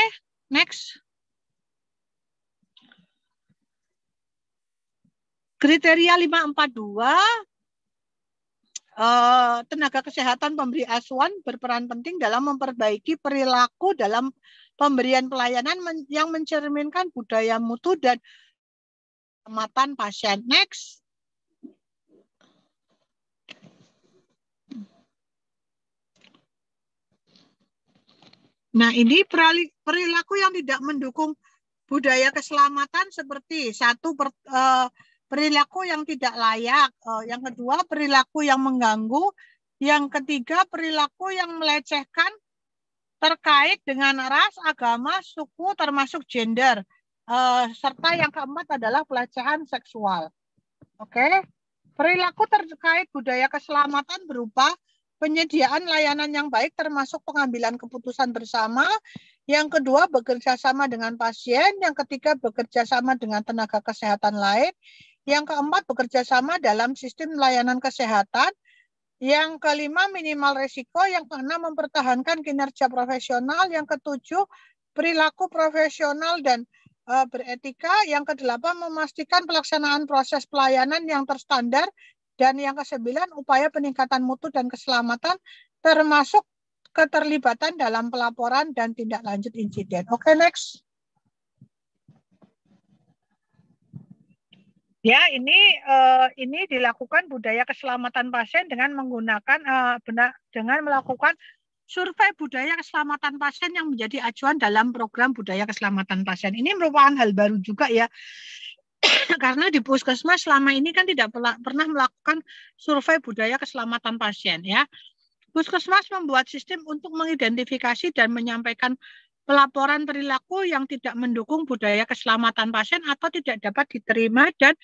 next. Kriteria 542, tenaga kesehatan pemberi asuhan berperan penting dalam memperbaiki perilaku dalam pemberian pelayanan yang mencerminkan budaya mutu dan keselamatan pasien. Next. Nah, ini perilaku yang tidak mendukung budaya keselamatan seperti satu, perilaku yang tidak layak, yang kedua perilaku yang mengganggu, yang ketiga perilaku yang melecehkan terkait dengan ras, agama, suku, termasuk gender, serta yang keempat adalah pelecehan seksual. Oke, perilaku terkait budaya keselamatan berupa penyediaan layanan yang baik termasuk pengambilan keputusan bersama, yang kedua bekerja sama dengan pasien, yang ketiga bekerja sama dengan tenaga kesehatan lain, yang keempat bekerja sama dalam sistem layanan kesehatan, yang kelima minimal risiko, yang keenam mempertahankan kinerja profesional, yang ketujuh perilaku profesional dan beretika, yang kedelapan memastikan pelaksanaan proses pelayanan yang terstandar, dan yang kesembilan upaya peningkatan mutu dan keselamatan termasuk keterlibatan dalam pelaporan dan tindak lanjut insiden. Oke, next. Ya, ini dilakukan budaya keselamatan pasien dengan menggunakan dengan melakukan survei budaya keselamatan pasien yang menjadi acuan dalam program budaya keselamatan pasien. Ini merupakan hal baru juga ya. Karena di Puskesmas selama ini kan tidak pernah melakukan survei budaya keselamatan pasien ya. Puskesmas membuat sistem untuk mengidentifikasi dan menyampaikan pelaporan perilaku yang tidak mendukung budaya keselamatan pasien atau tidak dapat diterima dan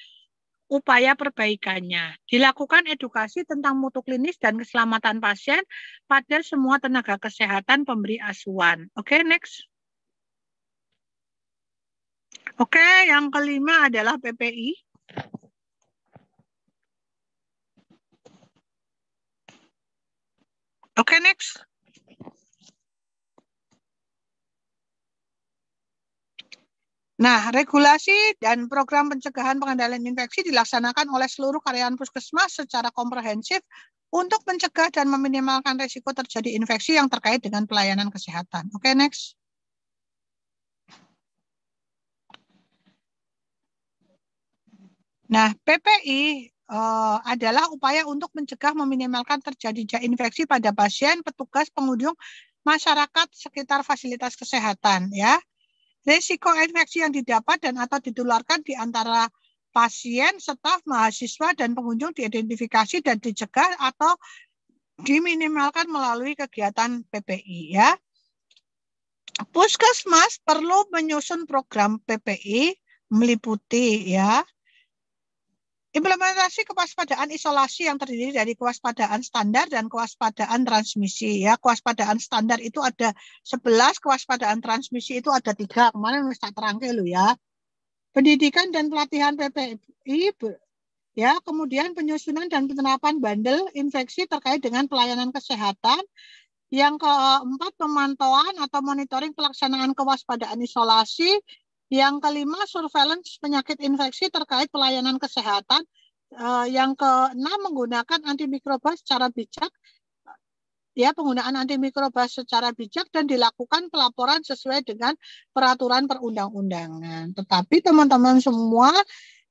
upaya perbaikannya. Dilakukan edukasi tentang mutu klinis dan keselamatan pasien pada semua tenaga kesehatan pemberi asuhan. Oke, next. Oke, yang kelima adalah PPI. Oke, next. Nah, regulasi dan program pencegahan pengendalian infeksi dilaksanakan oleh seluruh karyawan puskesmas secara komprehensif untuk mencegah dan meminimalkan risiko terjadi infeksi yang terkait dengan pelayanan kesehatan. Oke, next. Nah, PPI adalah upaya untuk mencegah meminimalkan terjadinya infeksi pada pasien, petugas, pengunjung, masyarakat sekitar fasilitas kesehatan, ya. Risiko infeksi yang didapat dan atau ditularkan di antara pasien, staf, mahasiswa, dan pengunjung diidentifikasi dan dicegah atau diminimalkan melalui kegiatan PPI. Ya. Puskesmas perlu menyusun program PPI meliputi ya implementasi kewaspadaan isolasi yang terdiri dari kewaspadaan standar dan kewaspadaan transmisi. Ya, kewaspadaan standar itu ada 11, kewaspadaan transmisi itu ada 3. Kemarin saya terangkan lu ya. Pendidikan dan pelatihan PPI, ya, kemudian penyusunan dan penerapan bandel infeksi terkait dengan pelayanan kesehatan. Yang keempat, pemantauan atau monitoring pelaksanaan kewaspadaan isolasi. Yang kelima, surveillance penyakit infeksi terkait pelayanan kesehatan. Yang keenam, menggunakan antimikroba secara bijak. Ya, penggunaan antimikroba secara bijak dan dilakukan pelaporan sesuai dengan peraturan perundang-undangan. Tetapi teman-teman semua,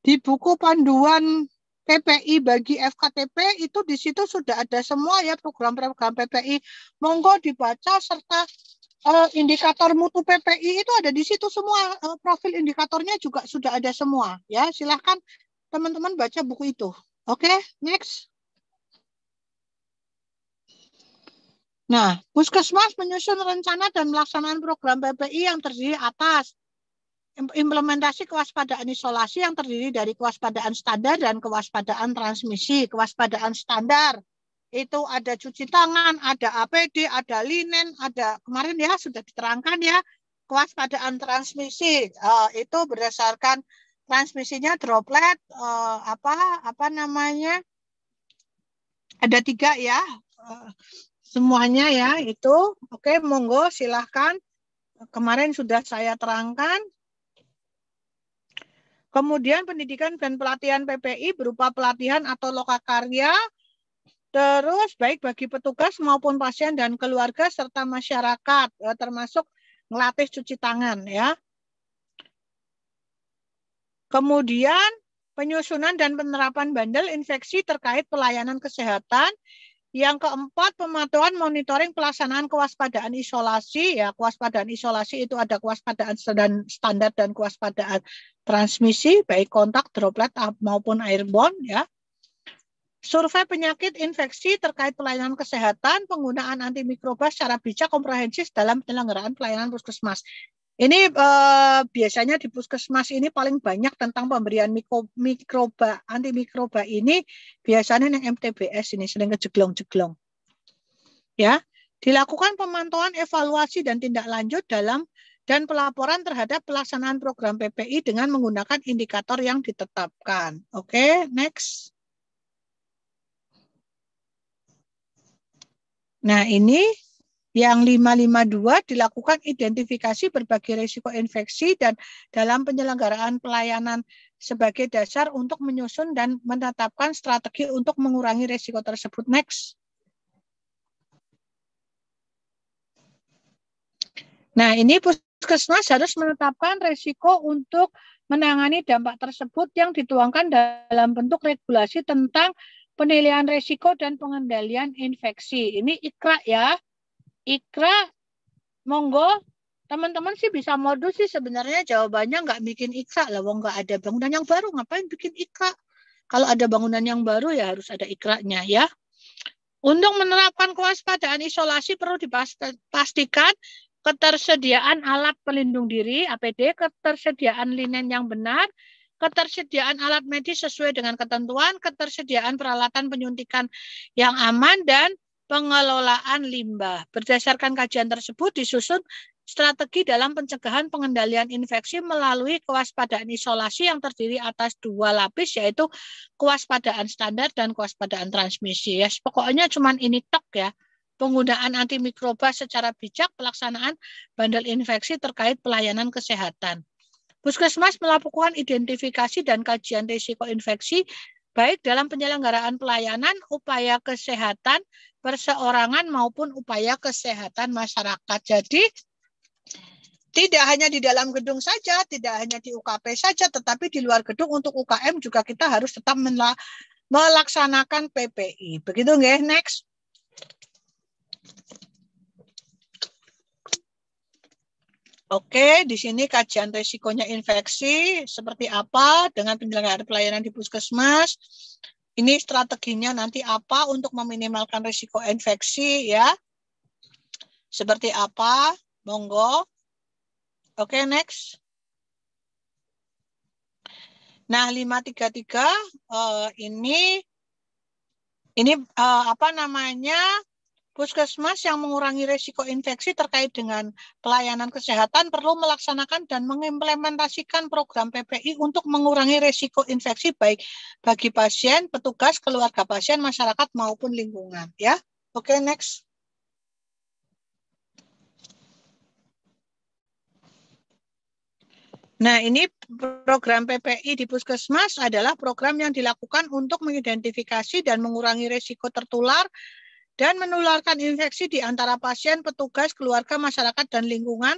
di buku panduan PPI bagi FKTP itu di situ sudah ada semua ya program-program PPI. Monggo dibaca serta indikator mutu PPI itu ada di situ semua, profil indikatornya juga sudah ada semua ya. Silahkan teman-teman baca buku itu. Oke, next. Nah, Puskesmas menyusun rencana dan melaksanaan program PPI yang terdiri atas implementasi kewaspadaan isolasi yang terdiri dari kewaspadaan standar dan kewaspadaan transmisi. Kewaspadaan standar itu ada cuci tangan, ada APD, ada linen, ada kemarin ya sudah diterangkan ya, kewaspadaan transmisi itu berdasarkan transmisinya droplet apa namanya, ada 3 ya, semuanya ya itu. Oke, monggo silahkan. Kemarin sudah saya terangkan. Kemudian pendidikan dan pelatihan PPI berupa pelatihan atau lokakarya, terus baik bagi petugas maupun pasien dan keluarga serta masyarakat, termasuk melatih cuci tangan ya. Kemudian penyusunan dan penerapan bandel infeksi terkait pelayanan kesehatan. Yang keempat, pemantauan monitoring pelaksanaan kewaspadaan isolasi ya. Kewaspadaan isolasi itu ada kewaspadaan standar dan kewaspadaan transmisi baik kontak, droplet maupun airborne ya. Survei penyakit infeksi terkait pelayanan kesehatan, penggunaan antimikroba secara bijak komprehensif dalam penyelenggaraan pelayanan puskesmas. Ini biasanya di puskesmas ini paling banyak tentang pemberian mikroba, antimikroba ini biasanya yang MTBS ini sering kejeglong-jeglong. Ya, dilakukan pemantauan, evaluasi dan tindak lanjut dan pelaporan terhadap pelaksanaan program PPI dengan menggunakan indikator yang ditetapkan. Oke, next. Nah, ini yang 552 dilakukan identifikasi berbagai risiko infeksi dan dalam penyelenggaraan pelayanan sebagai dasar untuk menyusun dan menetapkan strategi untuk mengurangi risiko tersebut. Next. Nah, ini puskesmas harus menetapkan risiko untuk menangani dampak tersebut yang dituangkan dalam bentuk regulasi tentang penilaian risiko dan pengendalian infeksi. Ini IKRA ya. IKRA, monggo. Teman-teman sih bisa modus sih sebenarnya jawabannya nggak bikin IKRA lah. Wong nggak ada bangunan yang baru, ngapain bikin IKRA? Kalau ada bangunan yang baru ya harus ada IKRA-nya ya. Untuk menerapkan kewaspadaan isolasi perlu dipastikan ketersediaan alat pelindung diri, APD, ketersediaan linen yang benar, ketersediaan alat medis sesuai dengan ketentuan, ketersediaan peralatan penyuntikan yang aman, dan pengelolaan limbah. Berdasarkan kajian tersebut disusun strategi dalam pencegahan pengendalian infeksi melalui kewaspadaan isolasi yang terdiri atas 2 lapis, yaitu kewaspadaan standar dan kewaspadaan transmisi. Ya, pokoknya cuman ini tok ya. Penggunaan antimikroba secara bijak, pelaksanaan bandel infeksi terkait pelayanan kesehatan. Puskesmas melakukan identifikasi dan kajian risiko infeksi baik dalam penyelenggaraan pelayanan, upaya kesehatan perseorangan maupun upaya kesehatan masyarakat. Jadi tidak hanya di dalam gedung saja, tidak hanya di UKP saja, tetapi di luar gedung untuk UKM juga kita harus tetap melaksanakan PPI. Begitu nggih? Next. Oke, di sini kajian risikonya infeksi seperti apa dengan penyelenggaraan pelayanan di puskesmas. Ini strateginya nanti apa untuk meminimalkan risiko infeksi ya. Seperti apa? Monggo. Oke, next. Nah, 533 ini apa namanya? Puskesmas yang mengurangi risiko infeksi terkait dengan pelayanan kesehatan perlu melaksanakan dan mengimplementasikan program PPI untuk mengurangi risiko infeksi baik bagi pasien, petugas, keluarga pasien, masyarakat maupun lingkungan. Ya, oke, next. Nah, ini program PPI di Puskesmas adalah program yang dilakukan untuk mengidentifikasi dan mengurangi risiko tertular dan menularkan infeksi di antara pasien, petugas, keluarga, masyarakat, dan lingkungan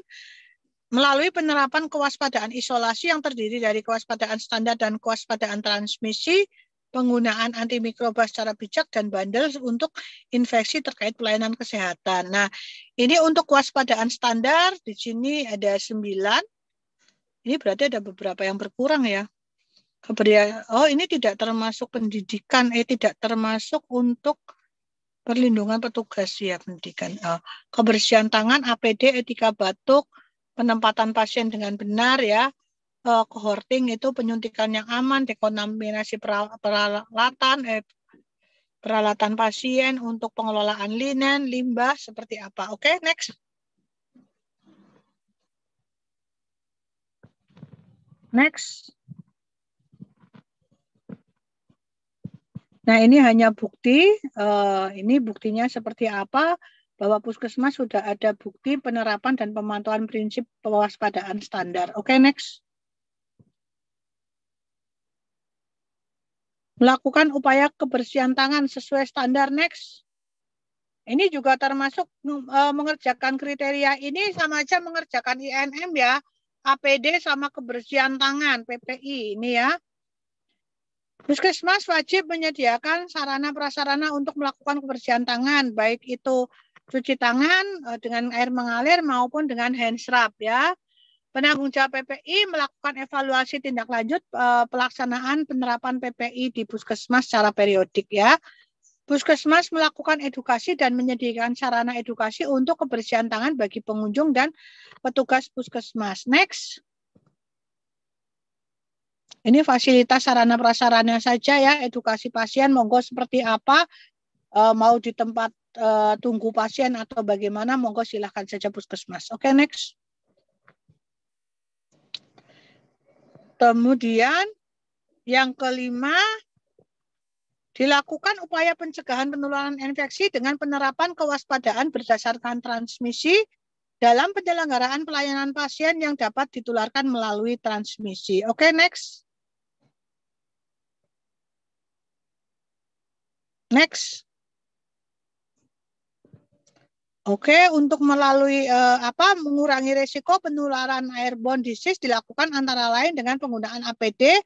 melalui penerapan kewaspadaan isolasi yang terdiri dari kewaspadaan standar dan kewaspadaan transmisi, penggunaan antimikroba secara bijak, dan bandel untuk infeksi terkait pelayanan kesehatan. Nah, ini untuk kewaspadaan standar, di sini ada 9. Ini berarti ada beberapa yang berkurang ya. Oh, ini tidak termasuk pendidikan, tidak termasuk untuk perlindungan petugas ya pendidikan. Kebersihan tangan, APD, etika batuk, penempatan pasien dengan benar ya, cohorting itu penyuntikan yang aman, dekontaminasi peralatan pasien untuk pengelolaan linen, limbah seperti apa. Oke, next. Next. Nah, ini hanya bukti. Ini buktinya seperti apa? Bahwa Puskesmas sudah ada bukti penerapan dan pemantauan prinsip kewaspadaan standar. Oke, next. Melakukan upaya kebersihan tangan sesuai standar. Next. Ini juga termasuk mengerjakan kriteria ini sama aja mengerjakan INM ya. APD sama kebersihan tangan, PPI ini ya. Puskesmas wajib menyediakan sarana prasarana untuk melakukan kebersihan tangan, baik itu cuci tangan dengan air mengalir maupun dengan hand scrub ya. Penanggung jawab PPI melakukan evaluasi tindak lanjut pelaksanaan penerapan PPI di Puskesmas secara periodik ya. Puskesmas melakukan edukasi dan menyediakan sarana edukasi untuk kebersihan tangan bagi pengunjung dan petugas Puskesmas. Next. Ini fasilitas sarana prasarana saja ya, edukasi pasien monggo seperti apa, mau di tempat tunggu pasien atau bagaimana, monggo silahkan saja Puskesmas. Oke, next. Kemudian yang kelima, dilakukan upaya pencegahan penularan infeksi dengan penerapan kewaspadaan berdasarkan transmisi dalam penyelenggaraan pelayanan pasien yang dapat ditularkan melalui transmisi. Oke, next. Next. Oke, untuk melalui mengurangi risiko penularan airborne disease dilakukan antara lain dengan penggunaan APD,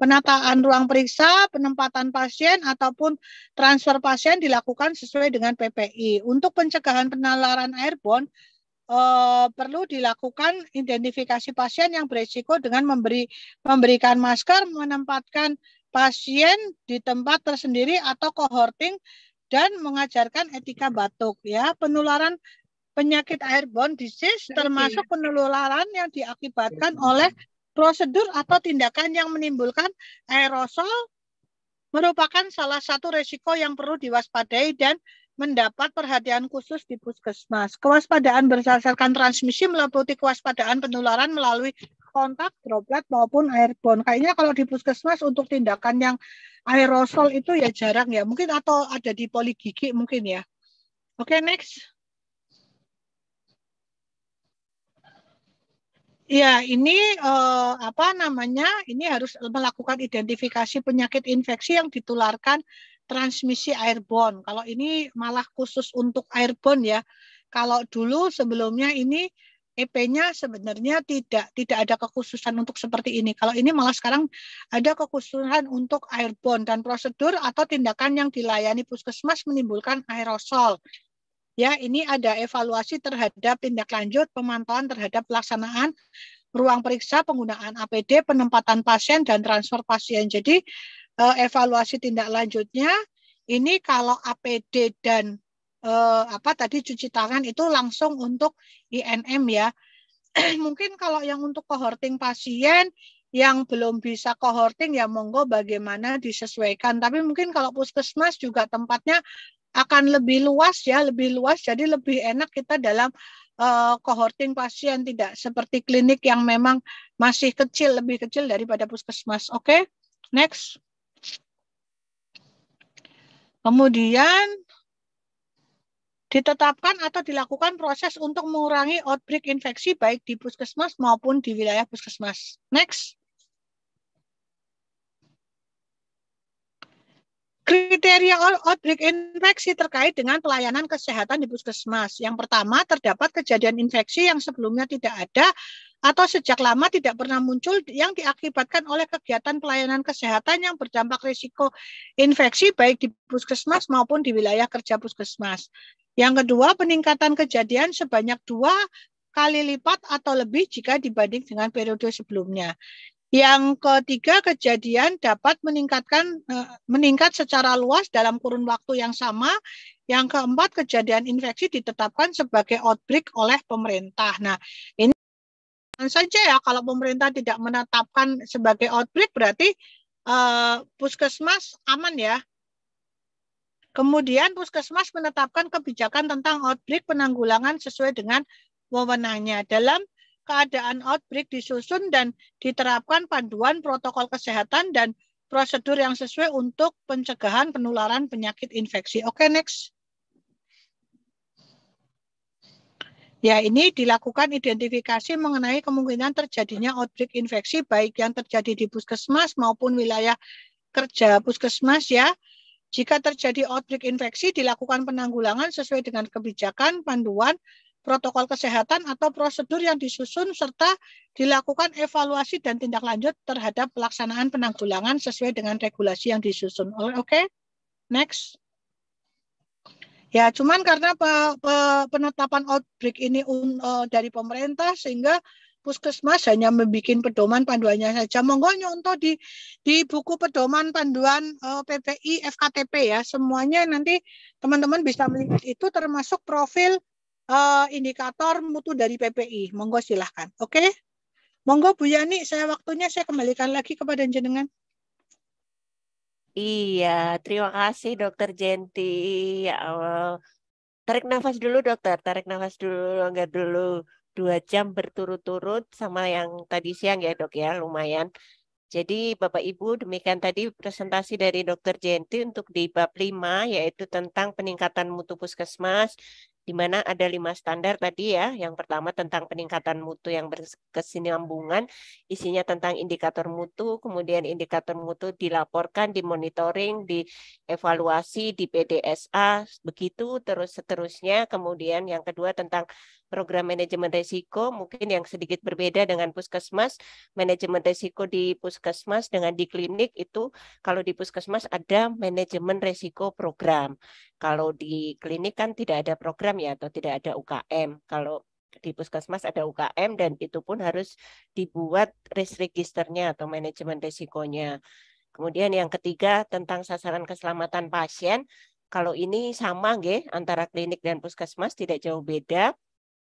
penataan ruang periksa, penempatan pasien ataupun transfer pasien dilakukan sesuai dengan PPI. Untuk pencegahan penularan airborne perlu dilakukan identifikasi pasien yang berisiko dengan memberikan masker, menempatkan pasien di tempat tersendiri atau cohorting dan mengajarkan etika batuk ya. Penularan penyakit airborne disease termasuk penularan yang diakibatkan oleh prosedur atau tindakan yang menimbulkan aerosol merupakan salah satu risiko yang perlu diwaspadai dan mendapat perhatian khusus di Puskesmas. Kewaspadaan berdasarkan transmisi meliputi kewaspadaan penularan melalui kontak, droplet maupun airborne. Kayaknya kalau di Puskesmas untuk tindakan yang aerosol itu ya jarang ya. Mungkin atau ada di poligigi mungkin ya. Oke, next. Ya, ini ini harus melakukan identifikasi penyakit infeksi yang ditularkan transmisi airborne. Kalau ini malah khusus untuk airborne ya. Kalau dulu sebelumnya ini EP-nya sebenarnya tidak ada kekhususan untuk seperti ini. Kalau ini malah sekarang ada kekhususan untuk airborne dan prosedur atau tindakan yang dilayani Puskesmas menimbulkan aerosol. Ya, ini ada evaluasi terhadap tindak lanjut pemantauan terhadap pelaksanaan ruang periksa, penggunaan APD, penempatan pasien dan transfer pasien. Jadi evaluasi tindak lanjutnya ini kalau APD dan tadi cuci tangan itu langsung untuk INM ya. Mungkin kalau yang untuk cohorting pasien yang belum bisa cohorting ya monggo bagaimana disesuaikan. Tapi mungkin kalau Puskesmas juga tempatnya akan lebih luas ya, jadi lebih enak kita dalam cohorting pasien, tidak seperti klinik yang memang masih kecil, lebih kecil daripada Puskesmas. Oke, next. Kemudian ditetapkan atau dilakukan proses untuk mengurangi outbreak infeksi baik di Puskesmas maupun di wilayah Puskesmas. Next. Kriteria outbreak infeksi terkait dengan pelayanan kesehatan di Puskesmas. Yang pertama, terdapat kejadian infeksi yang sebelumnya tidak ada atau sejak lama tidak pernah muncul yang diakibatkan oleh kegiatan pelayanan kesehatan yang berdampak risiko infeksi baik di Puskesmas maupun di wilayah kerja Puskesmas. Yang kedua, peningkatan kejadian sebanyak 2 kali lipat atau lebih jika dibanding dengan periode sebelumnya. Yang ketiga, kejadian dapat meningkat secara luas dalam kurun waktu yang sama. Yang keempat, kejadian infeksi ditetapkan sebagai outbreak oleh pemerintah. Nah, ini saja ya, kalau pemerintah tidak menetapkan sebagai outbreak berarti Puskesmas aman ya. Kemudian Puskesmas menetapkan kebijakan tentang outbreak penanggulangan sesuai dengan wewenangnya. Dalam keadaan outbreak disusun dan diterapkan panduan protokol kesehatan dan prosedur yang sesuai untuk pencegahan penularan penyakit infeksi. Oke, next. Ya, ini dilakukan identifikasi mengenai kemungkinan terjadinya outbreak infeksi baik yang terjadi di puskesmas maupun wilayah kerja puskesmas ya. Jika terjadi outbreak infeksi, dilakukan penanggulangan sesuai dengan kebijakan, panduan, protokol kesehatan atau prosedur yang disusun serta dilakukan evaluasi dan tindak lanjut terhadap pelaksanaan penanggulangan sesuai dengan regulasi yang disusun. Oke, next. Ya, cuman karena penetapan outbreak ini dari pemerintah sehingga puskesmas hanya membuat pedoman panduannya saja. Monggo nyontoh di buku pedoman panduan PPI FKTP ya. Semuanya nanti teman-teman bisa melihat itu termasuk profil indikator mutu dari PPI. Monggo silahkan. Oke. Monggo Bu Yani, saya kembalikan lagi kepada jenengan. Iya, terima kasih Dokter Jenti. Ya Allah. Tarik nafas dulu dokter, tarik nafas dulu, longgar dulu. 2 jam berturut-turut sama yang tadi siang ya dok ya, lumayan. Jadi Bapak Ibu, demikian tadi presentasi dari Dr. Jenti untuk di bab 5, yaitu tentang peningkatan mutu puskesmas, di mana ada 5 standar tadi ya. Yang pertama tentang peningkatan mutu yang berkesinambungan, isinya tentang indikator mutu, kemudian indikator mutu dilaporkan, dimonitoring, dievaluasi, di PDSA, begitu terus seterusnya. Kemudian yang kedua tentang program manajemen risiko, mungkin yang sedikit berbeda dengan puskesmas. Manajemen risiko di puskesmas dengan di klinik itu, kalau di puskesmas ada manajemen risiko program. Kalau di klinik kan tidak ada program ya, atau tidak ada UKM. Kalau di puskesmas ada UKM dan itu pun harus dibuat risk registernya atau manajemen risikonya. Kemudian yang ketiga tentang sasaran keselamatan pasien. Kalau ini sama nggih antara klinik dan puskesmas, tidak jauh beda.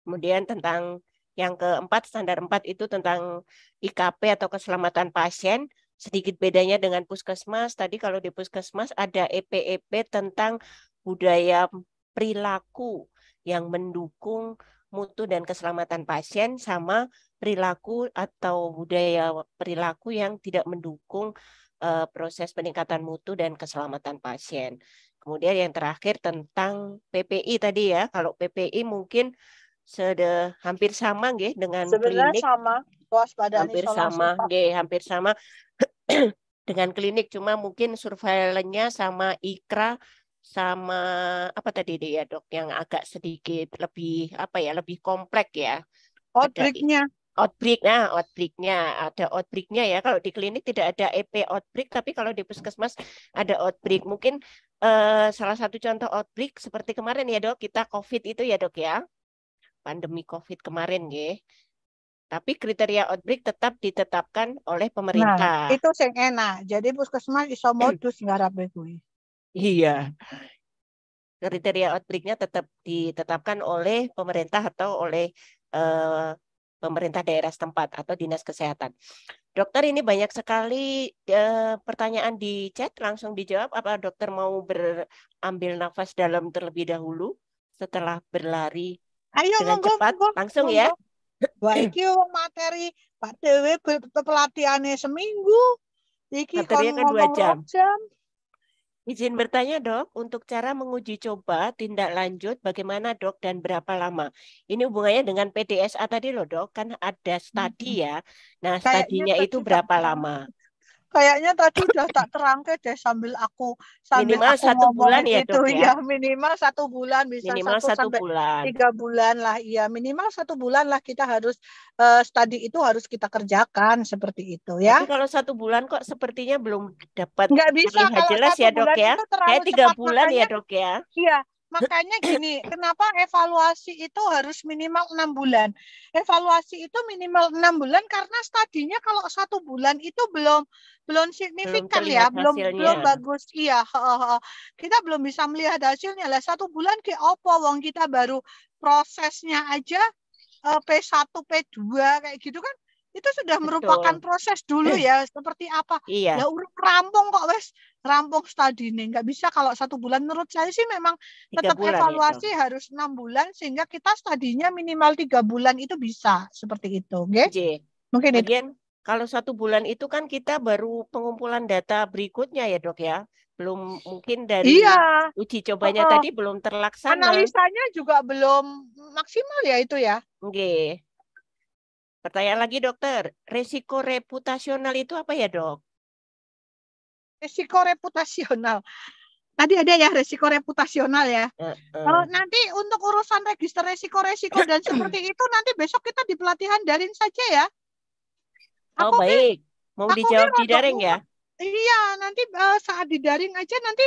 Kemudian tentang yang keempat, standar 4 itu tentang IKP atau keselamatan pasien. Sedikit bedanya dengan puskesmas. Tadi kalau di puskesmas ada EP-EP tentang budaya perilaku yang mendukung mutu dan keselamatan pasien, sama perilaku atau budaya perilaku yang tidak mendukung proses peningkatan mutu dan keselamatan pasien. Kemudian yang terakhir tentang PPI tadi ya. Kalau PPI mungkin hampir sama nggih dengan Sebenarnya klinik. sama, kewaspadaan Hampir isolasi, sama, Pak. nggih, hampir sama dengan klinik, cuma mungkin surveillance-nya sama IKRA sama apa tadi ya dok, yang agak sedikit lebih apa ya, lebih kompleks ya. Outbreak-nya. Outbreak-nya ada outbreak-nya ya. Kalau di klinik tidak ada EP outbreak, tapi kalau di puskesmas ada outbreak. Mungkin salah satu contoh outbreak seperti kemarin ya dok, kita COVID itu ya dok ya. Pandemi COVID kemarin ya. Tapi kriteria outbreak tetap ditetapkan oleh pemerintah. Nah, itu sing enak. Jadi puskesmas iso modus ngarape kuwi. Iya. Kriteria outbreak-nya tetap ditetapkan oleh pemerintah atau oleh pemerintah daerah setempat atau dinas kesehatan. Dokter, ini banyak sekali pertanyaan di chat, langsung dijawab. Apa dokter mau berambil nafas dalam terlebih dahulu setelah berlari? Ayo dengan monggo, cepat, monggo, langsung monggo. ya. Wah, iki wong materi Pak Dewi pelatihannya seminggu. Iki Materinya kan 2 ngomong jam. jam. Izin bertanya dok, untuk cara menguji coba tindak lanjut bagaimana dok dan berapa lama? Ini hubungannya dengan PDSA tadi loh dok, kan ada studi ya. Nah studinya itu berapa lama? Kayaknya tadi udah tak terangkai deh sambil minimal 1 bulan ya itu dok ya. Minimal 1 bulan, bisa minimal 1 sampai bulan. 3 bulan lah. Iya, minimal 1 bulan lah kita harus studi itu harus kita kerjakan seperti itu ya. Tapi kalau 1 bulan kok sepertinya belum dapat nggak bisa terlihat kalau jelas 1 ya dok bulan ya. itu terlalu Kayak 3 cepat, bulan makanya, ya dok ya. Iya. Makanya gini, kenapa evaluasi itu harus minimal 6 bulan? Evaluasi itu minimal 6 bulan karena studinya kalau 1 bulan itu belum signifikan ya, belum bagus. Iya, kita belum bisa melihat hasilnya lah. 1 bulan ke opo wong kita baru prosesnya aja P1, P2 kayak gitu kan. itu sudah merupakan Betul. proses dulu ya, seperti apa. Iya, Ya urung rampung kok wes, rampung stadine. Nggak bisa kalau 1 bulan. Menurut saya sih memang 3 tetap bulan itu. evaluasi harus 6 bulan sehingga kita stadinya minimal 3 bulan itu bisa seperti itu, oke? J. Mungkin itu. Bagian kalau 1 bulan itu kan kita baru pengumpulan data berikutnya ya dok ya. Belum mungkin dari Iya, uji cobanya heeh. tadi belum terlaksana. Analisanya juga belum maksimal ya itu ya. Oke. Pertanyaan lagi dokter, resiko reputasional itu apa ya dok? Risiko reputasional. Tadi ada ya risiko reputasional ya. Nanti untuk urusan register resiko-resiko dan seperti itu nanti besok kita di pelatihan daring saja ya. Oh Aku baik, mau aku dijawab di rodok daring ya? mumet. Iya, nanti saat di daring aja nanti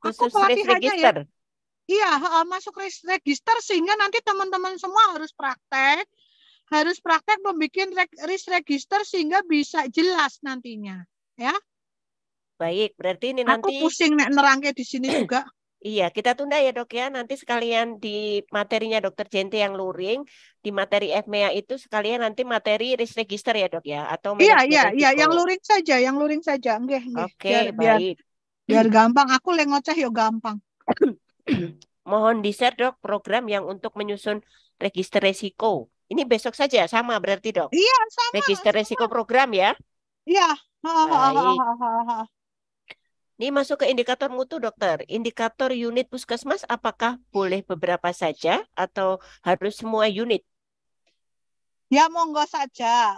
aku Khusus pelatihannya ya. register. Iya, masuk register sehingga nanti teman-teman semua harus praktek membuat register sehingga bisa jelas nantinya, ya. Baik, berarti ini Aku nanti pusing nek nerangke di sini juga. iya, kita tunda ya dok ya. Nanti sekalian di materinya dokter Jenti yang luring, di materi FMEA itu sekalian nanti materi risk register ya dok ya, atau Iya, manajemen iya, iya, resiko. yang luring saja, nggih, nggih. Oke, Biar baik. gampang. Aku le ngoceh yo gampang. Mohon di-share dok program yang untuk menyusun register resiko. Ini besok saja sama berarti dok. Iya, sama. Register resiko program ya. Iya. Baik. Ini masuk ke indikator mutu dokter. Indikator unit puskesmas apakah boleh beberapa saja atau harus semua unit? Ya monggo saja.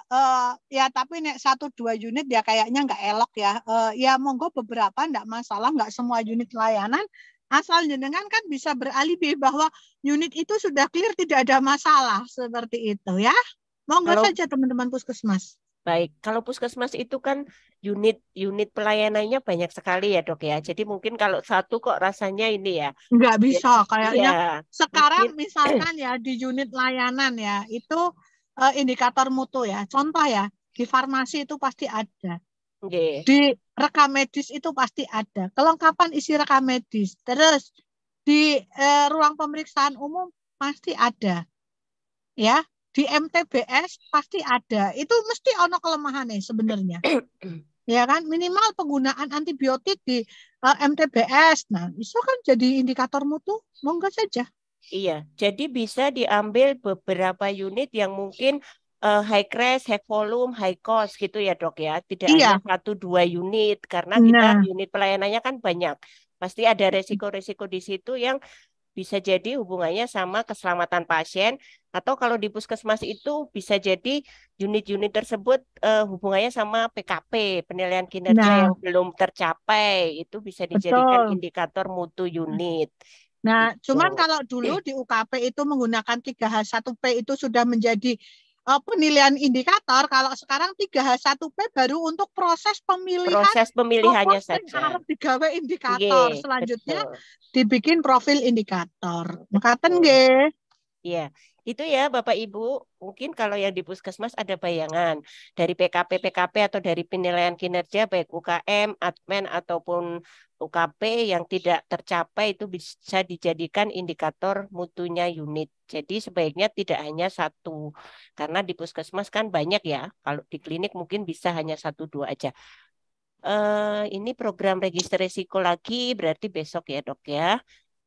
Ya tapi nek 1-2 unit ya kayaknya nggak elok ya. Ya monggo beberapa nggak masalah, nggak semua unit layanan. Asal jenengan kan bisa beralibi bahwa unit itu sudah clear, tidak ada masalah seperti itu ya. Monggo saja teman-teman puskesmas. Baik, kalau puskesmas itu kan unit pelayanannya banyak sekali ya dok ya. Jadi mungkin kalau satu kok rasanya ini ya. Nggak bisa kayaknya. Iya, Sekarang mungkin. misalkan ya di unit layanan ya itu indikator mutu ya. Contoh ya di farmasi itu pasti ada. Okay. Di rekam medis itu pasti ada. Kelengkapan isi rekam medis. Terus di ruang pemeriksaan umum pasti ada. Ya. Di MTBS pasti ada. Itu mesti ono kelemahannya sebenarnya. Ya kan, minimal penggunaan antibiotik di MTBS. Nah, itu kan jadi indikator mutu, monggo saja. Iya, jadi bisa diambil beberapa unit yang mungkin high crash, high volume, high cost gitu ya dok ya. Tidak hanya 1-2 unit karena kita unit pelayanannya kan banyak. Pasti ada resiko-resiko di situ yang bisa jadi hubungannya sama keselamatan pasien, atau kalau di puskesmas itu bisa jadi unit-unit tersebut hubungannya sama PKP, penilaian kinerja yang belum tercapai, itu bisa dijadikan indikator mutu unit. Nah, cuman kalau dulu di UKP itu menggunakan 3H1P itu sudah menjadi penilaian indikator, kalau sekarang 3H1P baru untuk proses pemilihannya saja. Harus digawe indikator. Selanjutnya dibikin profil indikator. Makaten nggih. Iya, itu ya Bapak Ibu. Mungkin kalau yang di puskesmas ada bayangan dari PKP atau dari penilaian kinerja baik UKM, admin ataupun UKP yang tidak tercapai itu bisa dijadikan indikator mutunya unit. Jadi sebaiknya tidak hanya satu. Karena di puskesmas kan banyak ya. Kalau di klinik mungkin bisa hanya 1-2 aja. Ini program register risiko lagi berarti besok ya dok ya.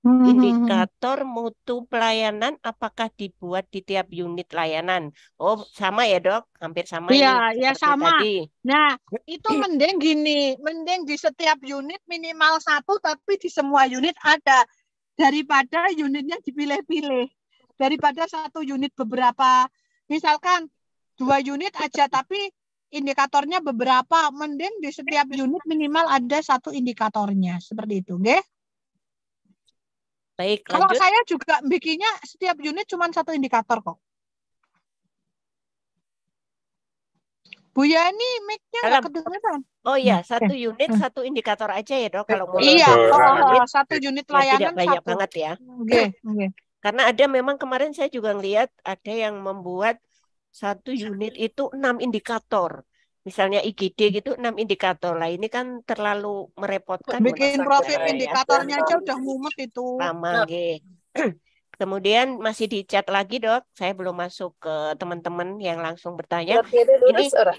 Indikator mutu pelayanan apakah dibuat di tiap unit layanan? Oh, sama ya, Dok? Hampir sama iya, ini ya sama. Tadi. Nah, itu mending gini, mending di setiap unit minimal 1 tapi di semua unit ada. Daripada unitnya dipilih-pilih. Daripada 1 unit beberapa, misalkan 2 unit aja tapi indikatornya beberapa, mending di setiap unit minimal ada 1 indikatornya. Seperti itu, nggih? Baik, kalau lanjut. saya juga bikinnya setiap unit cuma 1 indikator kok. Bu Yani, mic-nya nggak kedengeran. Oh iya, 1 unit 1 indikator aja ya dok. Kalau mau iya, unit, 1 unit layanan tidak banyak 1. banget ya. Okay. Karena ada memang kemarin saya juga ngelihat ada yang membuat 1 unit itu 6 indikator. Misalnya IGD gitu 6 indikator lah. Ini kan terlalu merepotkan. Bikin profil indikatornya aja udah mumet itu. Lama, Kemudian masih di chat lagi, Dok. Saya belum masuk ke teman-teman yang langsung bertanya. Kira-kira Ini lurus ora?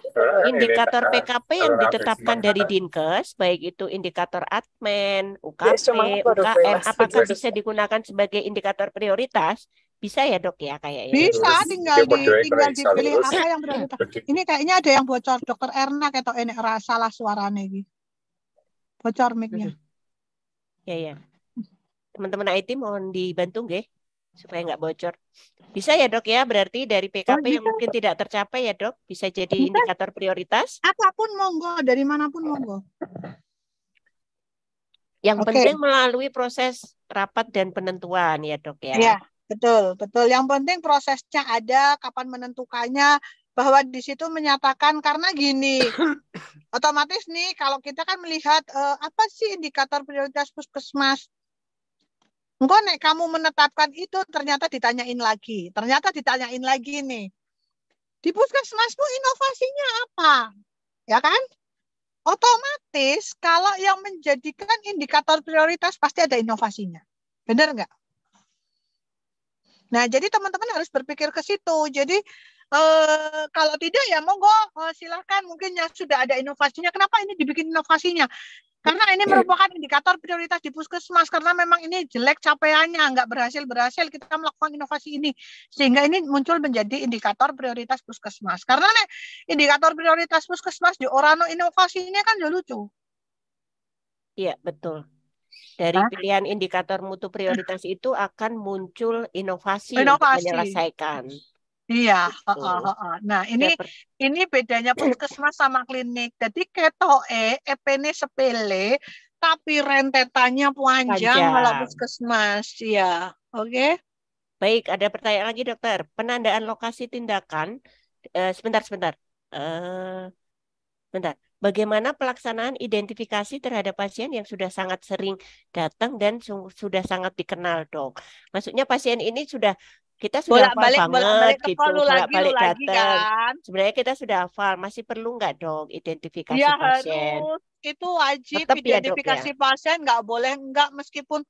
indikator PKP yang ditetapkan dari Dinkes, baik itu indikator admin, Ya, UKP, cuma baru UKM, kelas. apakah bisa digunakan sebagai indikator prioritas? Bisa ya, Dok ya, kayaknya. Bisa, tinggal dipilih lurus. apa yang prioritas. Ini kayaknya ada yang bocor, Dokter Erna atau enek salah suaranya iki. Bocor mic-nya. Ya, ya. Teman-teman IT mohon dibantu nggih supaya nggak bocor. Bisa ya, Dok ya, berarti dari PKP yang mungkin tidak tercapai ya, Dok, bisa jadi indikator prioritas. Apapun monggo, dari manapun monggo. Yang Oke. penting melalui proses rapat dan penentuan ya, Dok ya. Iya, betul. Yang penting prosesnya ada, kapan menentukannya, bahwa di situ menyatakan karena gini, otomatis nih kalau kita kan melihat apa sih indikator prioritas puskesmas. Engkau nek kamu menetapkan itu ternyata ditanyain lagi nih. Di puskesmasmu inovasinya apa? Ya kan? Otomatis kalau yang menjadikan indikator prioritas pasti ada inovasinya. Benar nggak? Nah, jadi teman-teman harus berpikir ke situ. Jadi kalau tidak ya monggo silakan, mungkin yang sudah ada inovasinya. Kenapa ini dibikin inovasinya? Karena ini merupakan indikator prioritas di puskesmas, karena memang ini jelek capaiannya, nggak berhasil, kita melakukan inovasi ini. Sehingga ini muncul menjadi indikator prioritas puskesmas. Karena indikator prioritas puskesmas di orano inovasinya kan ya lucu. Iya, betul. Dari pilihan indikator mutu prioritas itu akan muncul inovasi untuk menyelesaikan. Iya, nah ini bedanya puskesmas sama klinik. Jadi ketoke EP-ne sepele tapi rentetannya panjang kalau puskesmas. Ya, oke. Baik, ada pertanyaan lagi, Dokter. Penandaan lokasi tindakan sebentar. Bagaimana pelaksanaan identifikasi terhadap pasien yang sudah sangat sering datang dan sudah sangat dikenal, Dok? Maksudnya pasien ini kita sudah hafal banget gitu, bolak-balik datang. Kan? Sebenarnya kita sudah hafal, masih perlu nggak, Dok, identifikasi ya, pasien? Harus, itu wajib. Tetap identifikasi ya, Dok, ya? pasien nggak boleh nggak, meskipun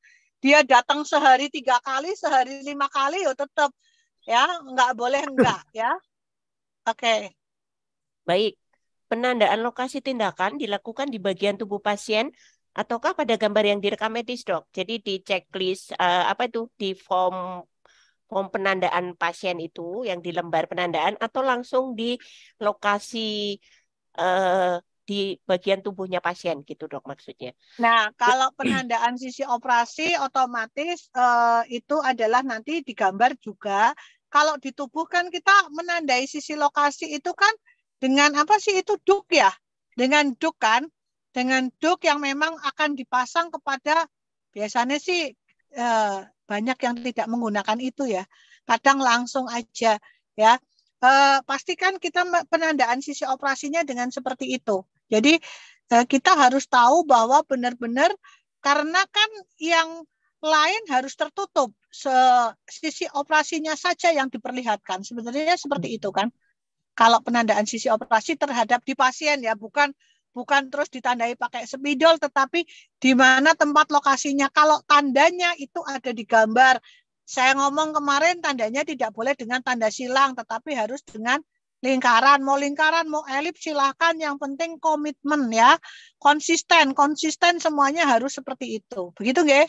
dia datang sehari 3 kali, sehari 5 kali, ya tetap ya nggak boleh enggak ya. Oke. Baik. Penandaan lokasi tindakan dilakukan di bagian tubuh pasien ataukah pada gambar yang direkam medis, Dok? Jadi di checklist di form penandaan pasien itu yang di lembar penandaan, atau langsung di lokasi di bagian tubuhnya pasien gitu, Dok, maksudnya. Nah, kalau penandaan sisi operasi otomatis itu adalah nanti digambar juga. Kalau di tubuh kan kita menandai sisi lokasi itu kan dengan apa sih itu duk ya? Dengan duk kan? Dengan duk yang memang akan dipasang kepada, biasanya sih banyak yang tidak menggunakan itu ya. Kadang langsung aja ya. Pastikan kita penandaan sisi operasinya dengan seperti itu. Jadi kita harus tahu bahwa benar-benar, karena kan yang lain harus tertutup, sisi operasinya saja yang diperlihatkan. Sebenarnya seperti itu kan. Kalau penandaan sisi operasi terhadap di pasien ya, bukan terus ditandai pakai spidol, tetapi di mana tempat lokasinya. Kalau tandanya itu ada di gambar. Saya ngomong kemarin tandanya tidak boleh dengan tanda silang, tetapi harus dengan lingkaran. Mau lingkaran, mau elips silahkan. Yang penting komitmen ya, konsisten semuanya harus seperti itu. Begitu nggih?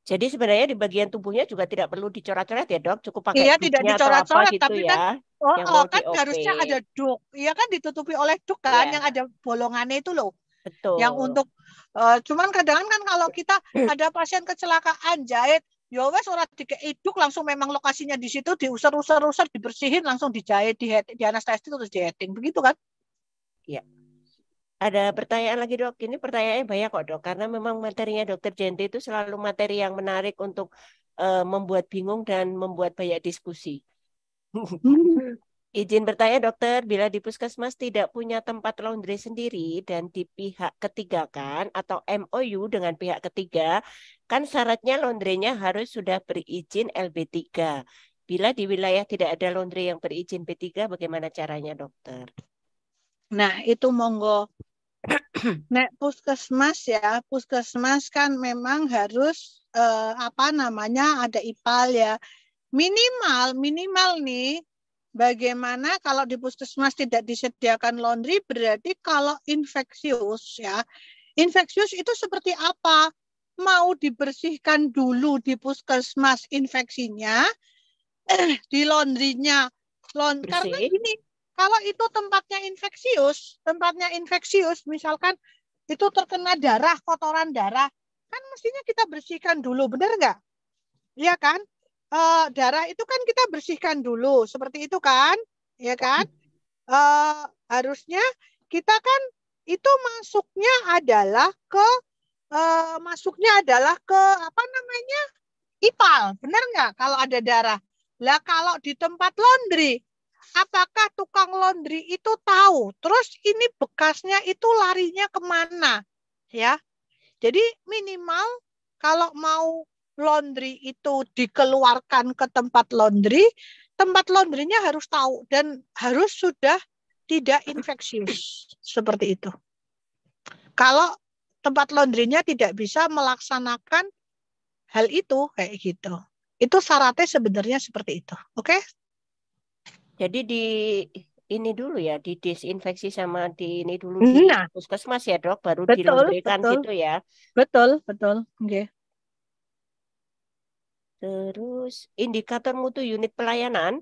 Jadi sebenarnya di bagian tubuhnya juga tidak perlu dicoret-coret ya, Dok? Cukup pakai iya, tidak dicoret-coret, gitu tapi ya. kan, kan harusnya ada duk. Iya kan, ditutupi oleh duk kan, yang ada bolongannya itu loh. Betul. Yang untuk cuman kadang kan kalau kita ada pasien kecelakaan jahit, ya wes ora dikei duk, langsung memang lokasinya di situ, diusir-usir, dibersihin, langsung dijahit, di anestesi terus diheting. Begitu kan? Iya. Ada pertanyaan lagi, Dok. Ini pertanyaannya banyak kok, Dok. Karena memang materinya Dokter Jenti itu selalu materi yang menarik untuk membuat bingung dan membuat banyak diskusi. Izin bertanya, Dokter, bila di puskesmas tidak punya tempat laundry sendiri dan di pihak ketiga kan, atau MOU dengan pihak ketiga, kan syaratnya laundrynya harus sudah berizin LB3. Bila di wilayah tidak ada laundry yang berizin B3, bagaimana caranya, Dokter? Nah, itu monggo Nek puskesmas ya, puskesmas kan memang harus ada IPAL ya. Minimal nih, bagaimana kalau di puskesmas tidak disediakan laundry, berarti kalau infeksius ya, infeksius itu seperti apa? Mau dibersihkan dulu di puskesmas infeksinya, di laundrynya. Karena Bersih. gini, kalau itu tempatnya infeksius, misalkan itu terkena darah, kotoran darah, kan mestinya kita bersihkan dulu, benar nggak? Iya kan? Darah itu kan kita bersihkan dulu, seperti itu kan? Ya kan? Harusnya kita kan itu masuknya adalah ke apa namanya? IPAL, benar nggak? Kalau ada darah. Lah kalau di tempat laundry, apakah tukang laundry itu tahu? Terus ini bekasnya itu larinya kemana? Ya, jadi minimal kalau mau laundry itu dikeluarkan ke tempat laundrynya harus tahu dan harus sudah tidak infeksius seperti itu. Kalau tempat laundrynya tidak bisa melaksanakan hal itu kayak gitu. Itu syaratnya sebenarnya seperti itu. Oke? Jadi ini dulu ya, didesinfeksi sama ini dulu di Nah, puskesmas ya dok, baru betul, dilondrikan betul. gitu ya. Betul, betul. Oke. Terus indikator mutu unit pelayanan,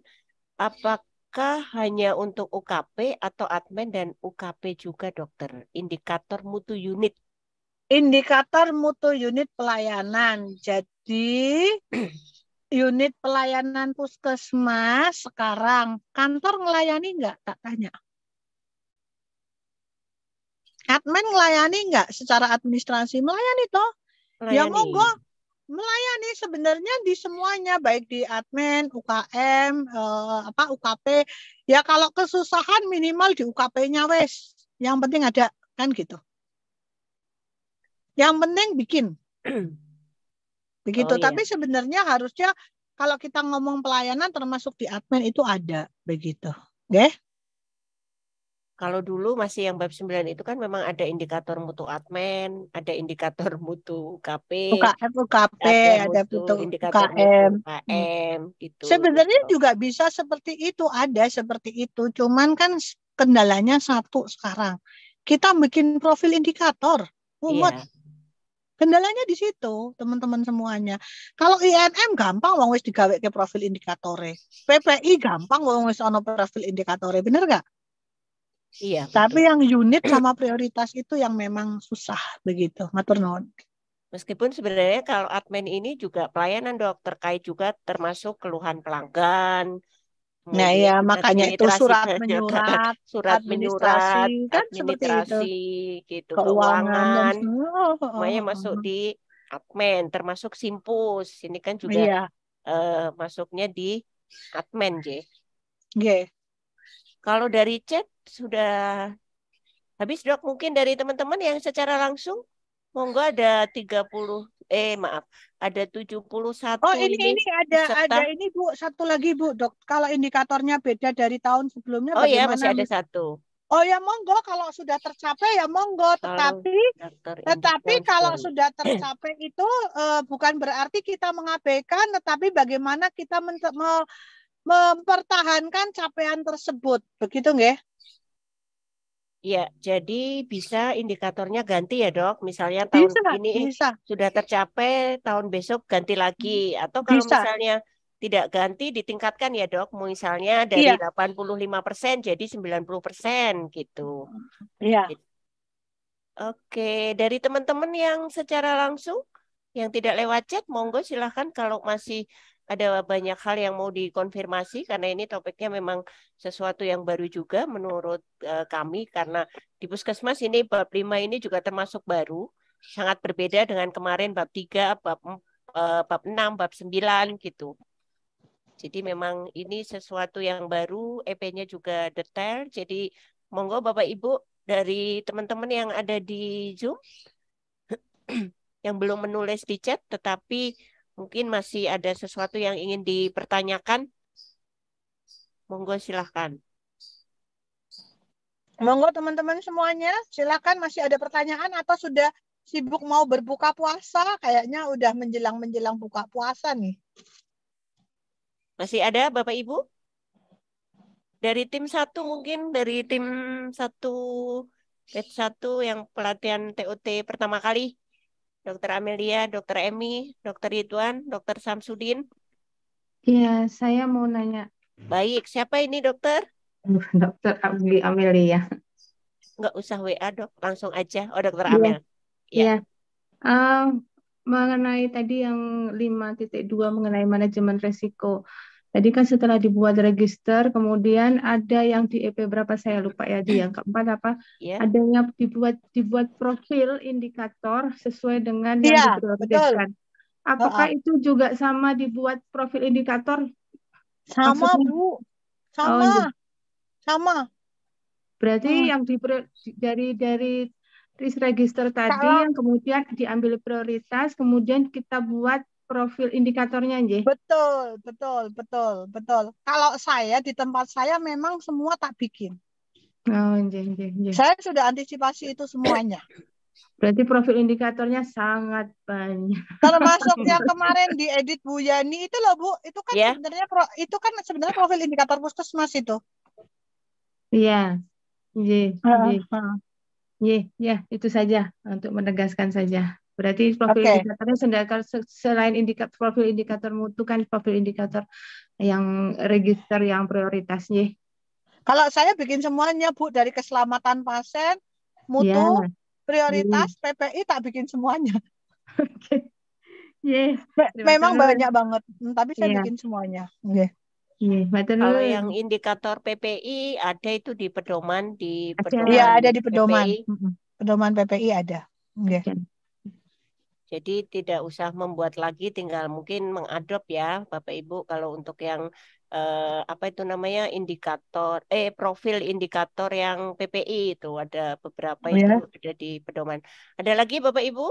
apakah hanya untuk UKP atau admin dan UKP juga dokter? Indikator mutu unit. Indikator mutu unit pelayanan. Jadi unit pelayanan puskesmas sekarang kantor melayani nggak? Tak tanya. Admin melayani nggak secara administrasi? Melayani toh? Ya Melayani. monggo melayani sebenarnya di semuanya, baik di admin, UKM, UKP. Ya kalau kesusahan minimal di UKP-nya wes. Yang penting ada kan gitu. Yang penting bikin. Begitu. Oh, iya. Tapi sebenarnya harusnya kalau kita ngomong pelayanan termasuk di admin itu ada begitu. Oke? Kalau dulu masih yang bab 9 itu kan memang ada indikator mutu admin, ada indikator mutu UKP, UKM, UKP, ada mutu butuh indikator mutu UKM. UKM gitu. Sebenarnya Gitu. juga bisa seperti itu, ada seperti itu. Cuman kan kendalanya satu sekarang. Kita bikin profil indikator. Mumet. Iya. Kendalanya di situ, teman-teman semuanya. Kalau INM gampang wong wis digawe ke profil indikatore. PPI gampang wong wis ono profil indikatore, bener nggak? Iya, Tapi betul. yang unit sama prioritas itu yang memang susah begitu. Matur nuwun. Meskipun sebenarnya kalau admin ini juga pelayanan dok, terkait juga termasuk keluhan pelanggan, Nah ya, kemudian makanya itu administrasi surat kegiatan, menyurat, surat administrasi menyurat, kan seperti itu. administrasi gitu, Keuangan dan keuangan, semua. semuanya masuk di admin, termasuk simpus. Ini kan juga Iya, masuknya di admin, J. nggih. Kalau dari chat sudah habis dok, mungkin dari teman-teman yang secara langsung, monggo ada 30, maaf, ada 71 Oh ini ini peserta. ada ini Bu, satu lagi Bu, Dok. Kalau indikatornya beda dari tahun sebelumnya Oh ya, bagaimana? masih ada satu. Oh ya monggo kalau sudah tercapai ya monggo, Kalau tetapi daftar kalau indikator. sudah tercapai itu bukan berarti kita mengabaikan, tetapi bagaimana kita mempertahankan capaian tersebut. Begitu nggih? Ya, jadi bisa indikatornya ganti ya dok. Misalnya tahun ini Bisa. sudah tercapai, tahun besok ganti lagi. Atau kalau Bisa. misalnya tidak ganti, ditingkatkan ya dok. Misalnya dari Iya. 85% jadi 90% gitu. Iya. Oke, dari teman-teman yang secara langsung, yang tidak lewat chat, monggo silahkan kalau masih ada banyak hal yang mau dikonfirmasi, karena ini topiknya memang sesuatu yang baru juga menurut kami, karena di Puskesmas ini bab 5 ini juga termasuk baru, sangat berbeda dengan kemarin bab 3, bab 6, bab 9 gitu. Jadi memang ini sesuatu yang baru, EP-nya juga detail, jadi monggo Bapak Ibu dari teman-teman yang ada di Zoom yang belum menulis di chat tetapi mungkin masih ada sesuatu yang ingin dipertanyakan, monggo silahkan. Monggo teman-teman semuanya, silakan masih ada pertanyaan atau sudah sibuk mau berbuka puasa? Kayaknya udah menjelang buka puasa nih. Masih ada Bapak Ibu? Dari tim 1 mungkin, dari tim 1, batch 1 yang pelatihan TOT pertama kali. Dokter Amelia, Dokter Emi, Dokter Ridwan, Dokter Samsudin. Iya, saya mau nanya. Baik, siapa ini dokter? Dokter Amelia. Nggak usah WA dok, langsung aja. Oh dokter Iya, Amel. Ya, iya. Mengenai tadi yang 5.2 mengenai manajemen resiko. Tadi kan setelah dibuat register, kemudian ada yang di EP berapa saya lupa ya, di yang keempat apa? ya. Ada yang dibuat profil indikator sesuai dengan yang Iya, betul. diprioritaskan. Apakah itu juga sama dibuat profil indikator? Sama Maksudnya, Bu, oh, sama. berarti yang dari risk register tadi Kalau yang kemudian diambil prioritas, kemudian kita buat profil indikatornya, Nje. betul. Kalau saya di tempat saya memang semua tak bikin. Oh, Nje. Saya sudah antisipasi itu semuanya. Berarti profil indikatornya sangat banyak. Termasuk yang kemarin diedit Bu Yani itu loh Bu, itu kan Ya. sebenarnya profil indikator puskesmas itu. Iya, ya, itu saja untuk menegaskan saja. Berarti profil indikatornya selain profil indikator mutu kan profil indikator yang register yang prioritas, Ye. Kalau saya bikin semuanya Bu, dari keselamatan pasien, mutu, Ya. prioritas, PPI tak bikin semuanya. Oke. Memang banyak banget, tapi saya Iya. bikin semuanya. Okay. Kalau yang indikator PPI ada itu di pedoman Iya, ada di pedoman. PPI. Pedoman PPI ada. Okay. Jadi tidak usah membuat lagi, tinggal mungkin mengadop ya Bapak Ibu kalau untuk yang apa itu namanya profil indikator yang PPI itu ada beberapa itu ada di pedoman. Ada lagi Bapak Ibu?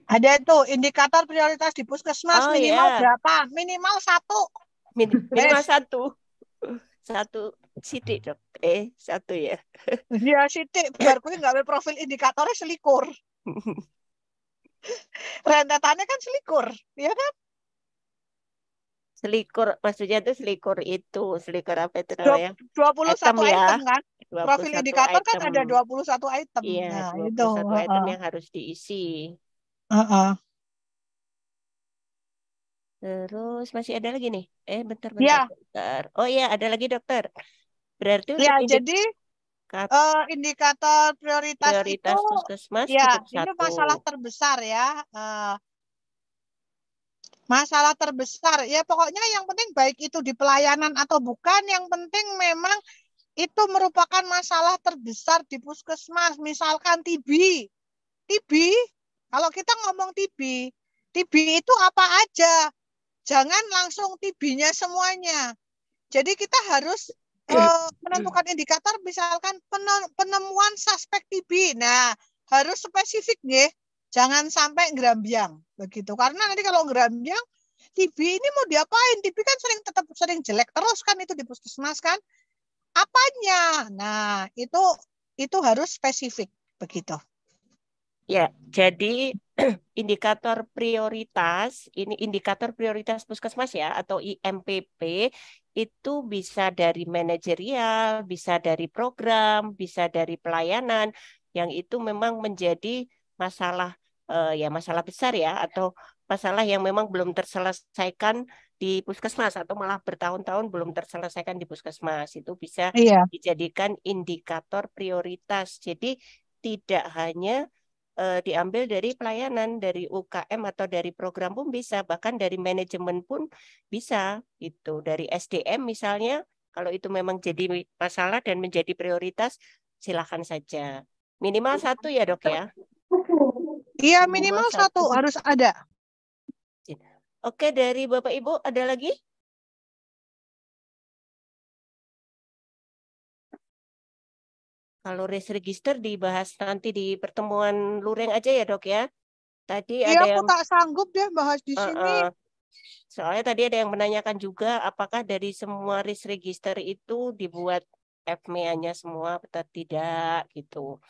Ada tuh indikator prioritas di puskesmas minimal berapa? Minimal 1. Minimal 1. 1 sidik dok. 1 ya. Ya sidik. Biar kuwi nggak profil indikatornya selikur. Rentetannya kan selikur, ya kan? Selikur, maksudnya itu selikur apa itu namanya? 21 item kan? 21 Profil indikator item. kan ada 21 item. Iya, nah, 21 itu. item yang harus diisi. Terus masih ada lagi nih. Bentar. Oh iya, ada lagi dokter. Berarti untuk jadi indikator prioritas itu puskesmas ya, cukup 1. ini masalah terbesar ya. Masalah terbesar ya, pokoknya yang penting baik itu di pelayanan atau bukan, yang penting memang itu merupakan masalah terbesar di puskesmas. Misalkan TB, kalau kita ngomong TB itu apa aja? Jangan langsung TB-nya semuanya. Jadi kita harus menentukan indikator, misalkan penemuan suspek TB. Nah, harus spesifik nih. Jangan sampai gerambiang begitu. Karena nanti kalau gerambiang, TB ini mau diapain? TB kan tetap sering jelek terus kan itu di puskesmas kan. Apanya? Nah, itu harus spesifik begitu. Ya, jadi indikator prioritas, ini indikator prioritas puskesmas ya, atau IMPP, itu bisa dari manajerial, bisa dari program, bisa dari pelayanan, yang itu memang menjadi masalah, masalah besar ya, atau masalah yang memang belum terselesaikan di puskesmas, atau malah bertahun-tahun belum terselesaikan di puskesmas. Itu bisa dijadikan indikator prioritas. Jadi tidak hanya diambil dari pelayanan, dari UKM atau dari program pun bisa, bahkan dari manajemen pun bisa, itu dari SDM misalnya, kalau itu memang jadi masalah dan menjadi prioritas, silakan saja. Minimal 1 ya dok ya? Iya, minimal 1 harus ada. Oke, dari Bapak Ibu ada lagi? Kalau risk register dibahas nanti di pertemuan luring aja ya dok ya. Tadi ada yang aku tak sanggup deh bahas di sini. Soalnya tadi ada yang menanyakan juga apakah dari semua risk register itu dibuat FMEA-nya semua atau tidak gitu.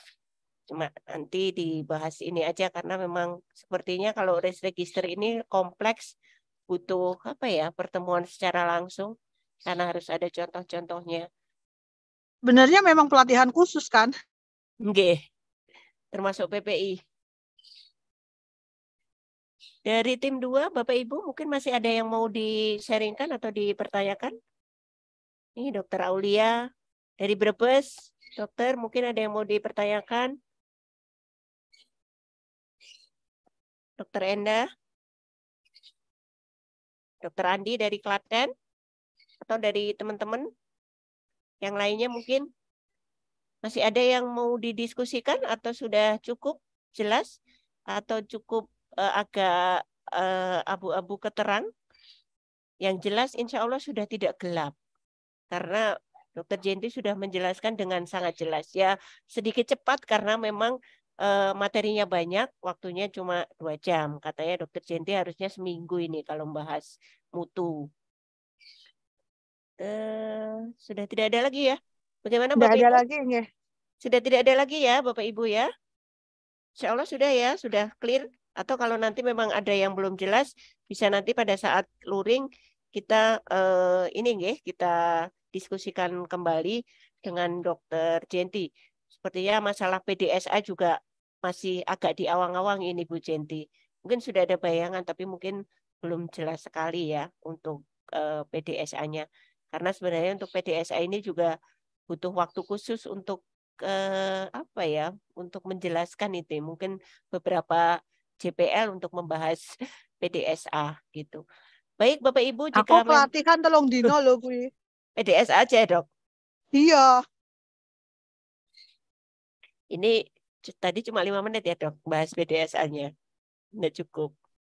Cuma nanti dibahas ini aja karena memang sepertinya kalau register ini kompleks, butuh apa ya, pertemuan secara langsung karena harus ada contoh-contohnya. Benernya memang pelatihan khusus kan? Nggih, termasuk PPI. Dari tim 2, Bapak Ibu mungkin masih ada yang mau di-sharingkan atau dipertanyakan? Ini Dokter Aulia dari Brebes. Dokter, mungkin ada yang mau dipertanyakan? Dokter Enda? Dokter Andi dari Klaten? Atau dari teman-teman yang lainnya mungkin? Masih ada yang mau didiskusikan atau sudah cukup jelas? Atau cukup agak abu-abu keterang? Yang jelas insya Allah sudah tidak gelap. Karena Dokter Jenti sudah menjelaskan dengan sangat jelas. Ya sedikit cepat karena memang materinya banyak, waktunya cuma 2 jam. Katanya Dokter Jenti harusnya seminggu ini kalau membahas mutu. Sudah tidak ada lagi ya? Bagaimana Tidak Bapak ada Ibu? lagi nggih. Sudah tidak ada lagi ya Bapak Ibu ya? Insya Allah sudah ya, sudah clear. Atau kalau nanti memang ada yang belum jelas, bisa nanti pada saat luring kita ini nggih, kita diskusikan kembali dengan Dokter Jenti. Sepertinya masalah PDSA juga masih agak di awang-awang ini Bu Jenti. Mungkin sudah ada bayangan tapi mungkin belum jelas sekali ya untuk PDSA-nya. Karena sebenarnya untuk PDSA ini juga butuh waktu khusus untuk apa ya, untuk menjelaskan itu. Mungkin beberapa JPL untuk membahas PDSA gitu. Baik Bapak Ibu, Aku jika pelatihan 3 dino loh kuwi. PDSA aja Dok. Iya. Ini tadi cuma 5 menit ya Dok, bahas PDSA-nya. Nggak cukup.